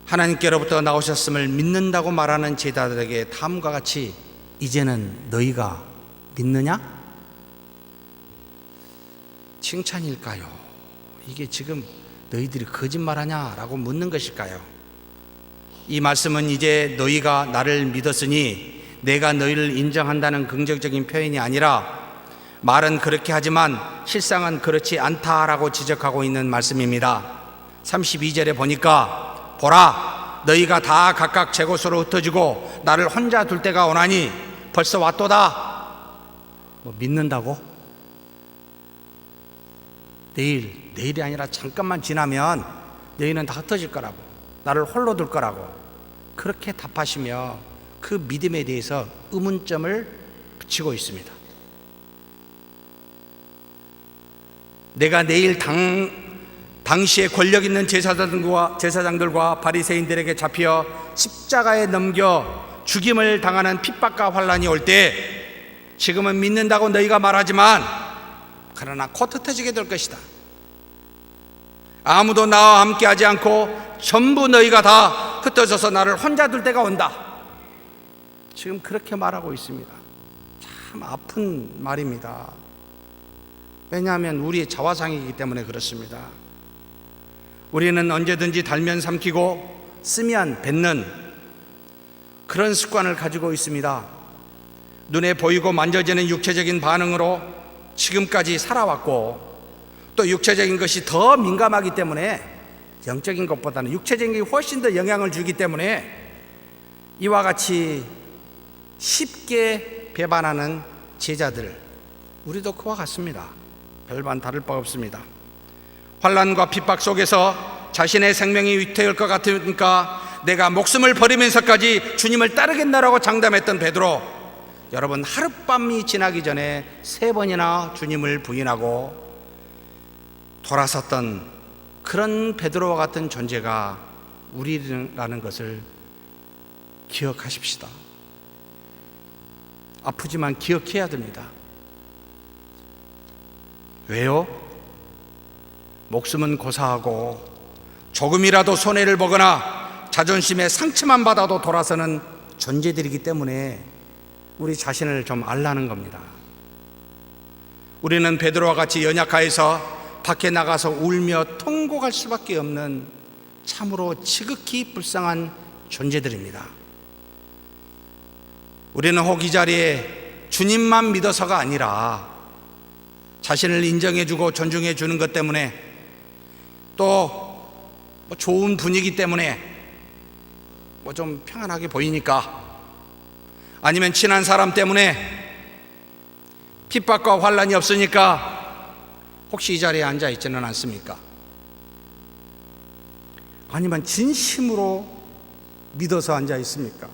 하나님께로부터 나오셨음을 믿는다고 말하는 제자들에게 다음과 같이, 이제는 너희가 믿느냐? 칭찬일까요? 이게 지금 너희들이 거짓말하냐라고 묻는 것일까요? 이 말씀은 이제 너희가 나를 믿었으니 내가 너희를 인정한다는 긍정적인 표현이 아니라, 말은 그렇게 하지만 실상은 그렇지 않다라고 지적하고 있는 말씀입니다. 32절에 보니까 보라, 너희가 다 각각 제 곳으로 흩어지고 나를 혼자 둘 때가 오나니 벌써 왔도다. 믿는다고? 내일이 아니라 잠깐만 지나면 너희는 다 흩어질 거라고, 나를 홀로 둘 거라고 그렇게 답하시며 그 믿음에 대해서 의문점을 붙이고 있습니다. 내가 내일 당시에 권력 있는 제사장들과 바리새인들에게 잡혀 십자가에 넘겨 죽임을 당하는 핍박과 환란이 올 때, 지금은 믿는다고 너희가 말하지만 그러나 곧 흩어지게 될 것이다. 아무도 나와 함께하지 않고 전부 너희가 다 흩어져서 나를 혼자 둘 때가 온다. 지금 그렇게 말하고 있습니다. 참 아픈 말입니다. 왜냐하면 우리의 자화상이기 때문에 그렇습니다. 우리는 언제든지 달면 삼키고 쓰면 뱉는 그런 습관을 가지고 있습니다. 눈에 보이고 만져지는 육체적인 반응으로 지금까지 살아왔고, 또 육체적인 것이 더 민감하기 때문에, 영적인 것보다는 육체적인 게 훨씬 더 영향을 주기 때문에 이와 같이 쉽게 배반하는 제자들, 우리도 그와 같습니다. 별반 다를 바 없습니다. 환난과 핍박 속에서 자신의 생명이 위태할 것 같으니까 내가 목숨을 버리면서까지 주님을 따르겠나라고 장담했던 베드로, 여러분, 하룻밤이 지나기 전에 3번이나 주님을 부인하고 돌아섰던 그런 베드로와 같은 존재가 우리라는 것을 기억하십시다. 아프지만 기억해야 됩니다. 왜요? 목숨은 고사하고 조금이라도 손해를 보거나 자존심에 상처만 받아도 돌아서는 존재들이기 때문에 우리 자신을 좀 알라는 겁니다. 우리는 베드로와 같이 연약하여서 밖에 나가서 울며 통곡할 수밖에 없는 참으로 지극히 불쌍한 존재들입니다. 우리는 혹 이 자리에 주님만 믿어서가 아니라 자신을 인정해주고 존중해주는 것 때문에, 또 좋은 분위기 때문에, 좀 평안하게 보이니까, 아니면 친한 사람 때문에, 핍박과 환난이 없으니까 혹시 이 자리에 앉아 있지는 않습니까? 아니면 진심으로 믿어서 앉아 있습니까?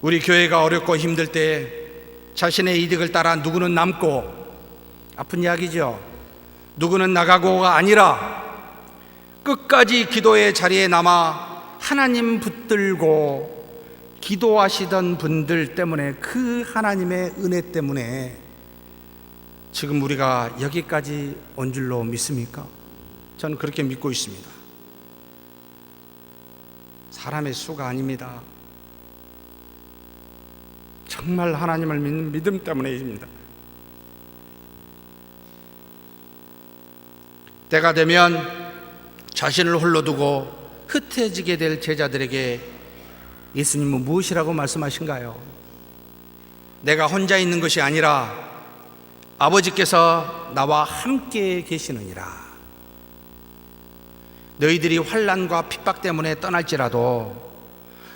우리 교회가 어렵고 힘들 때 자신의 이득을 따라 누구는 남고, 아픈 이야기죠. 누구는 나가고가 아니라 끝까지 기도의 자리에 남아 하나님 붙들고 기도하시던 분들 때문에, 그 하나님의 은혜 때문에 지금 우리가 여기까지 온 줄로 믿습니까? 저는 그렇게 믿고 있습니다. 사람의 수가 아닙니다. 정말 하나님을 믿는 믿음 때문에입니다. 때가 되면 자신을 홀로 두고 흩어지게 될 제자들에게 예수님은 무엇이라고 말씀하신가요? 내가 혼자 있는 것이 아니라 아버지께서 나와 함께 계시느니라. 너희들이 환난과 핍박 때문에 떠날지라도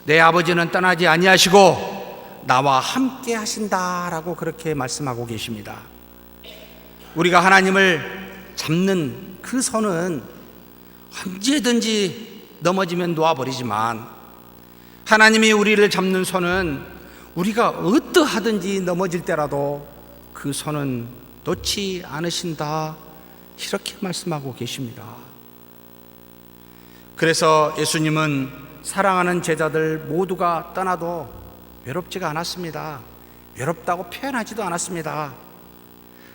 내 아버지는 떠나지 아니하시고 나와 함께 하신다라고 그렇게 말씀하고 계십니다. 우리가 하나님을 잡는 그 손은 언제든지 넘어지면 놓아버리지만, 하나님이 우리를 잡는 손은 우리가 어떠하든지 넘어질 때라도 그 손은 놓지 않으신다, 이렇게 말씀하고 계십니다. 그래서 예수님은 사랑하는 제자들 모두가 떠나도 외롭지가 않았습니다. 외롭다고 표현하지도 않았습니다.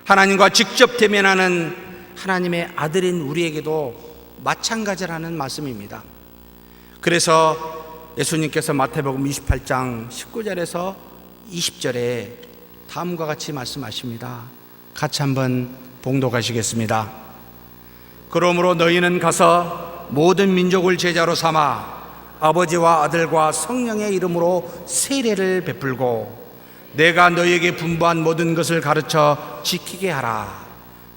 하나님과 직접 대면하는 하나님의 아들인 우리에게도 마찬가지라는 말씀입니다. 그래서 예수님께서 마태복음 28장 19절에서 20절에 다음과 같이 말씀하십니다. 같이 한번 봉독하시겠습니다. 그러므로 너희는 가서 모든 민족을 제자로 삼아 아버지와 아들과 성령의 이름으로 세례를 베풀고 내가 너희에게 분부한 모든 것을 가르쳐 지키게 하라.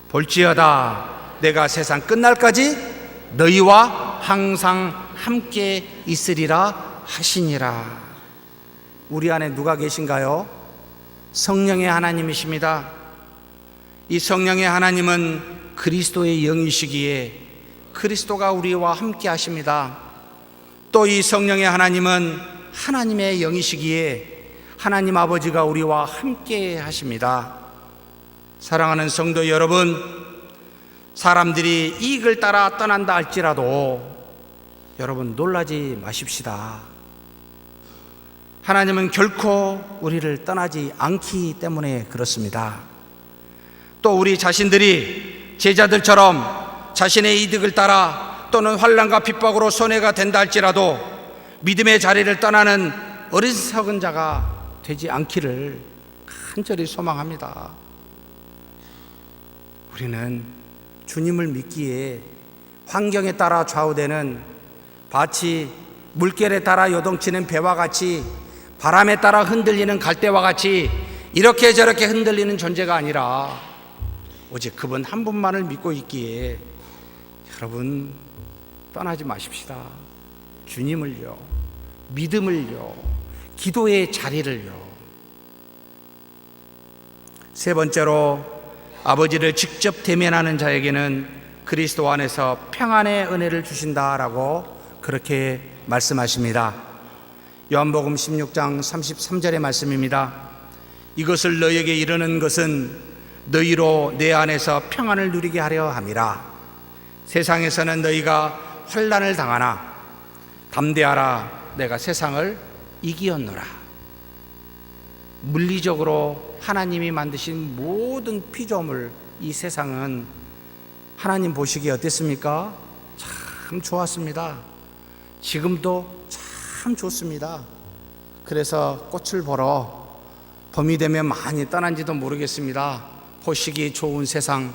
볼지어다 내가 세상 끝날까지 너희와 항상 함께 있으리라 하시니라. 우리 안에 누가 계신가요? 성령의 하나님이십니다. 이 성령의 하나님은 그리스도의 영이시기에 그리스도가 우리와 함께 하십니다. 또 이 성령의 하나님은 하나님의 영이시기에 하나님 아버지가 우리와 함께 하십니다. 사랑하는 성도 여러분, 사람들이 이익을 따라 떠난다 할지라도 여러분 놀라지 마십시다. 하나님은 결코 우리를 떠나지 않기 때문에 그렇습니다. 또 우리 자신들이 제자들처럼 자신의 이득을 따라 또는 환난과 핍박으로 손해가 된다 할지라도 믿음의 자리를 떠나는 어리석은 자가 되지 않기를 간절히 소망합니다. 우리는 주님을 믿기에 환경에 따라 좌우되는 마치 물결에 따라 요동치는 배와 같이 바람에 따라 흔들리는 갈대와 같이 이렇게 저렇게 흔들리는 존재가 아니라 오직 그분 한 분만을 믿고 있기에 여러분 떠나지 마십시다. 주님을요, 믿음을요, 기도의 자리를요. 세 번째로 아버지를 직접 대면하는 자에게는 그리스도 안에서 평안의 은혜를 주신다라고 그렇게 말씀하십니다. 요한복음 16장 33절의 말씀입니다. 이것을 너희에게 이르는 것은 너희로 내 안에서 평안을 누리게 하려 함이라. 세상에서는 너희가 환난을 당하나 담대하라, 내가 세상을 이기었노라. 물리적으로 하나님이 만드신 모든 피조물, 이 세상은 하나님 보시기에 어땠습니까? 참 좋았습니다. 지금도 참 좋습니다. 그래서 꽃을 보러 봄이 되면 많이 떠난지도 모르겠습니다. 보시기 좋은 세상,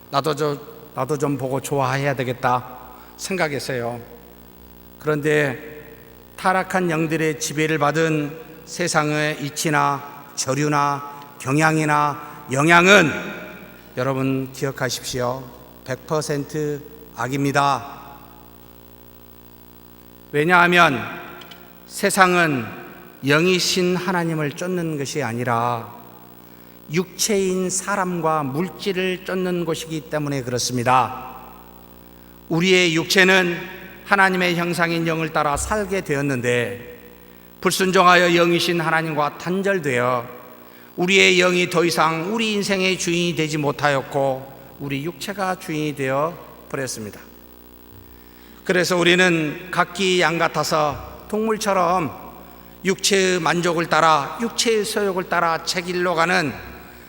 나도 좀 보고 좋아해야 되겠다 생각했어요. 그런데 타락한 영들의 지배를 받은 세상의 이치나 저류나 경향이나 영향은 여러분 기억하십시오. 100% 악입니다. 왜냐하면 세상은 영이신 하나님을 쫓는 것이 아니라 육체인 사람과 물질을 쫓는 것이기 때문에 그렇습니다. 우리의 육체는 하나님의 형상인 영을 따라 살게 되었는데 불순종하여 영이신 하나님과 단절되어 우리의 영이 더 이상 우리 인생의 주인이 되지 못하였고 우리 육체가 주인이 되어 버렸습니다. 그래서 우리는 각기 양 같아서 동물처럼 육체의 만족을 따라 육체의 소욕을 따라 제 길로 가는,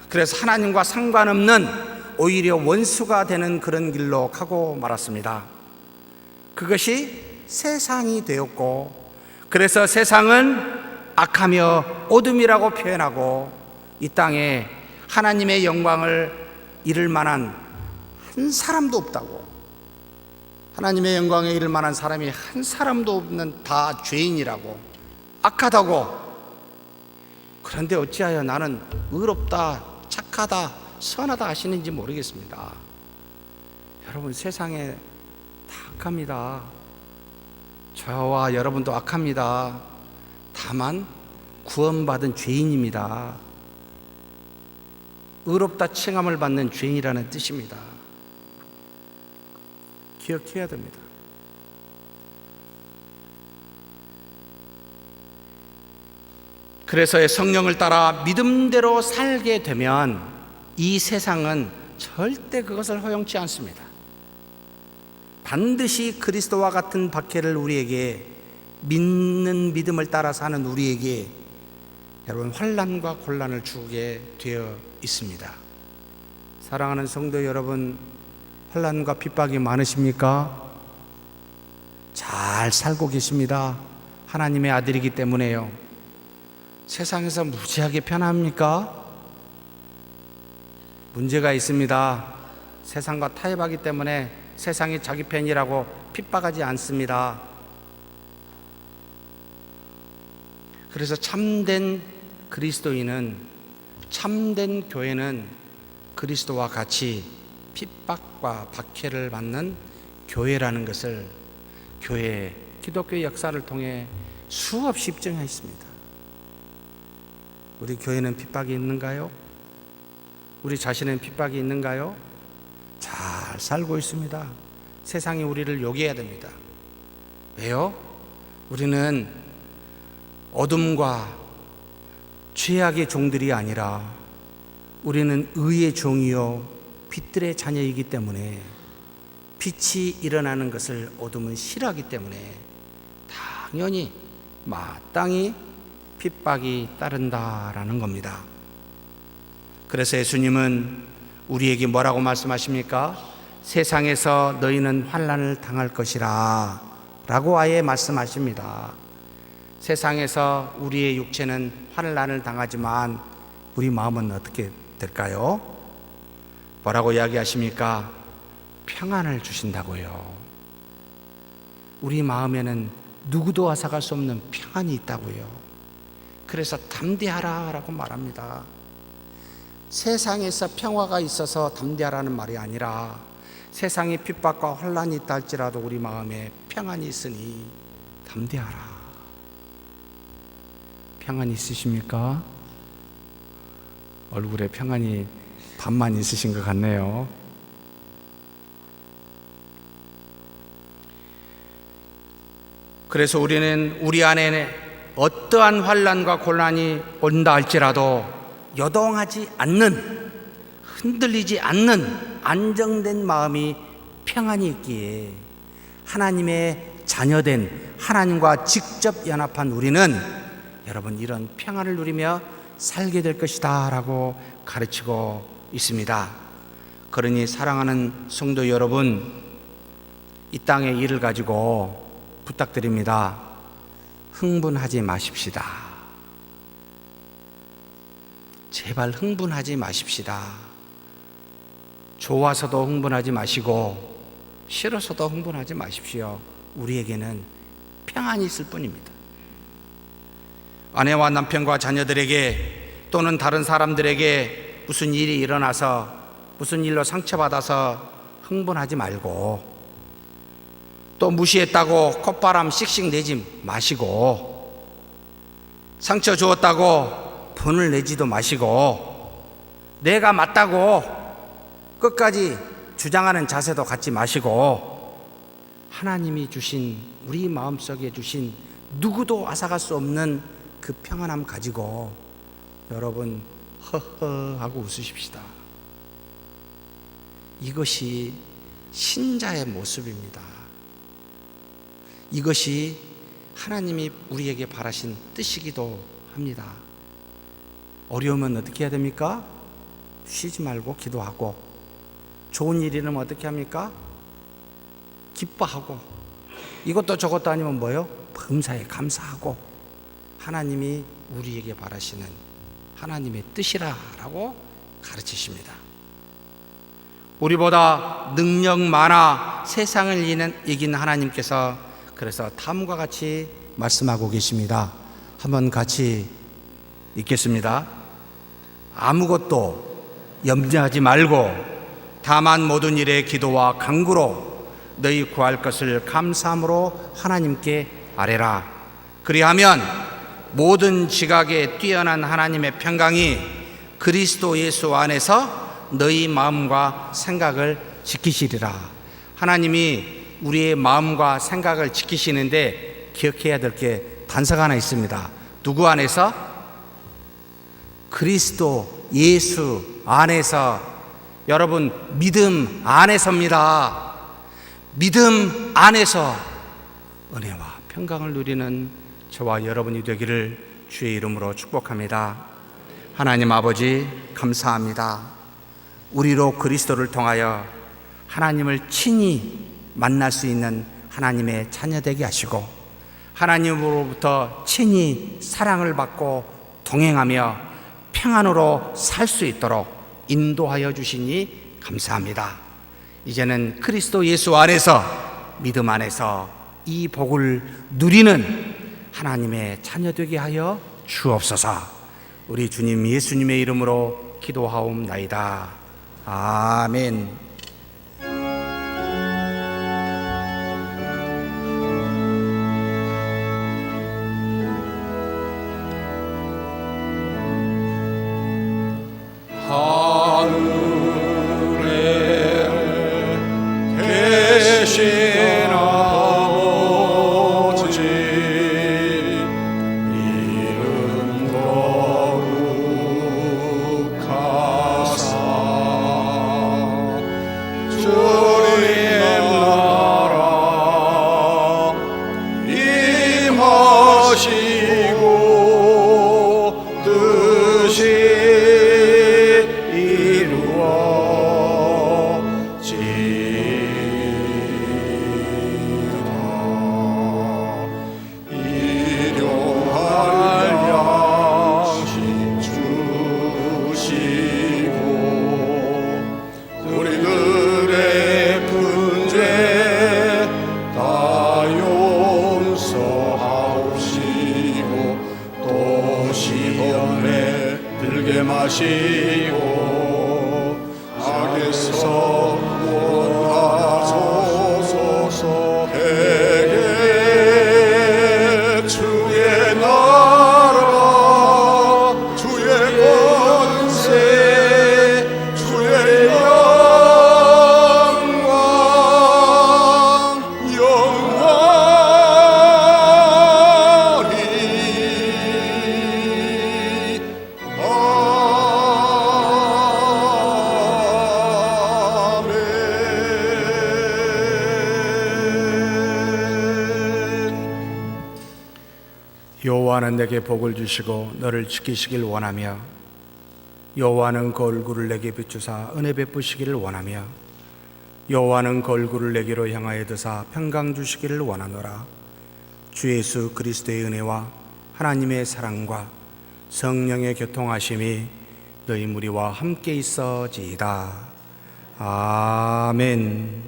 그래서 하나님과 상관없는 오히려 원수가 되는 그런 길로 가고 말았습니다. 그것이 세상이 되었고, 그래서 세상은 악하며 어둠이라고 표현하고 이 땅에 하나님의 영광을 이룰 만한 한 사람도 없다고, 하나님의 영광에 이를 만한 사람이 한 사람도 없는 다 죄인이라고, 악하다고. 그런데 어찌하여 나는 의롭다, 착하다, 선하다 하시는지 모르겠습니다. 여러분, 세상에 다 악합니다. 저와 여러분도 악합니다. 다만 구원받은 죄인입니다. 의롭다 칭함을 받는 죄인이라는 뜻입니다. 기억해야 됩니다. 그래서 성령을 따라 믿음대로 살게 되면 이 세상은 절대 그것을 허용치 않습니다. 반드시 그리스도와 같은 박해를 우리에게, 믿는 믿음을 따라 사는 우리에게 여러분 환난과 곤란을 주게 되어 있습니다. 사랑하는 성도 여러분, 환난과 핍박이 많으십니까? 잘 살고 계십니다. 하나님의 아들이기 때문에요. 세상에서 무지하게 편합니까? 문제가 있습니다. 세상과 타협하기 때문에 세상이 자기 편이라고 핍박하지 않습니다. 그래서 참된 그리스도인은, 참된 교회는 그리스도와 같이 핍박과 박해를 받는 교회라는 것을 교회, 기독교의 역사를 통해 수없이 입증했습니다. 우리 교회는 핍박이 있는가요? 우리 자신은 핍박이 있는가요? 잘 살고 있습니다. 세상이 우리를 요구해야 됩니다. 왜요? 우리는 어둠과 죄악의 종들이 아니라 우리는 의의 종이요 빛들의 자녀이기 때문에, 빛이 일어나는 것을 어둠은 싫어하기 때문에 당연히 마땅히 핍박이 따른다라는 겁니다. 그래서 예수님은 우리에게 뭐라고 말씀하십니까? 세상에서 너희는 환난을 당할 것이라 라고 아예 말씀하십니다. 세상에서 우리의 육체는 환난을 당하지만 우리 마음은 어떻게 될까요? 뭐라고 이야기하십니까? 평안을 주신다고요. 우리 마음에는 누구도 앗아갈 수 없는 평안이 있다고요. 그래서 담대하라 라고 말합니다. 세상에서 평화가 있어서 담대하라는 말이 아니라 세상에 핍박과 환난이 있다 할지라도 우리 마음에 평안이 있으니 담대하라. 평안이 있으십니까? 얼굴에 평안이 반만 있으신 것 같네요. 그래서 우리는 우리 안에 어떠한 환난과 곤란이 온다 할지라도 여동하지 않는, 흔들리지 않는 안정된 마음이 평안이 있기에 하나님의 자녀된, 하나님과 직접 연합한 우리는 여러분 이런 평안을 누리며 살게 될 것이다 라고 가르치고 있습니다. 그러니 사랑하는 성도 여러분, 이 땅의 일을 가지고 부탁드립니다. 흥분하지 마십시다. 제발 흥분하지 마십시다. 좋아서도 흥분하지 마시고 싫어서도 흥분하지 마십시오. 우리에게는 평안이 있을 뿐입니다. 아내와 남편과 자녀들에게 또는 다른 사람들에게 무슨 일이 일어나서 무슨 일로 상처받아서 흥분하지 말고, 또 무시했다고 콧바람 씩씩 내지 마시고, 상처 주었다고 분을 내지도 마시고, 내가 맞다고 끝까지 주장하는 자세도 갖지 마시고, 하나님이 주신, 우리 마음속에 주신 누구도 앗아갈 수 없는 그 평안함 가지고 여러분 허허 하고 웃으십시다. 이것이 신자의 모습입니다. 이것이 하나님이 우리에게 바라신 뜻이기도 합니다. 어려우면 어떻게 해야 됩니까? 쉬지 말고 기도하고, 좋은 일이 일어나면 어떻게 합니까? 기뻐하고, 이것도 저것도 아니면 뭐요? 범사에 감사하고, 하나님이 우리에게 바라시는 하나님의 뜻이라고 가르치십니다. 우리보다 능력 많아 세상을 이긴 하나님께서 그래서 다음과 같이 말씀하고 계십니다. 한번 같이 읽겠습니다. 아무것도 염려하지 말고 다만 모든 일에 기도와 간구로 너희 구할 것을 감사함으로 하나님께 아뢰라. 그리하면 모든 지각에 뛰어난 하나님의 평강이 그리스도 예수 안에서 너희 마음과 생각을 지키시리라. 하나님이 우리의 마음과 생각을 지키시는데 기억해야 될 게 단서가 하나 있습니다. 누구 안에서? 그리스도 예수 안에서. 여러분, 믿음 안에서입니다. 믿음 안에서 은혜와 평강을 누리는 저와 여러분이 되기를 주의 이름으로 축복합니다. 하나님 아버지, 감사합니다. 우리로 그리스도를 통하여 하나님을 친히 만날 수 있는 하나님의 자녀 되게 하시고, 하나님으로부터 친히 사랑을 받고 동행하며 평안으로 살 수 있도록 인도하여 주시니 감사합니다. 이제는 그리스도 예수 안에서, 믿음 안에서 이 복을 누리는 하나님의 자녀 되게 하여 주옵소서. 우리 주님 예수님의 이름으로 기도하옵나이다. 아멘. 뜻이 이루어 하시고 악에서 구원하소서. 대개 주의 나라 주의 권세 주의 영광 영원히 여호와는 내게 복을 주시고 너를 지키시길 원하며 여호와는 그 얼굴을 내게 비추사 은혜 베푸시기를 원하며 여호와는 그 얼굴을 내게로 향하여 드사 평강 주시기를 원하노라. 주 예수 그리스도의 은혜와 하나님의 사랑과 성령의 교통하심이 너희 무리와 함께 있어지이다. 아멘.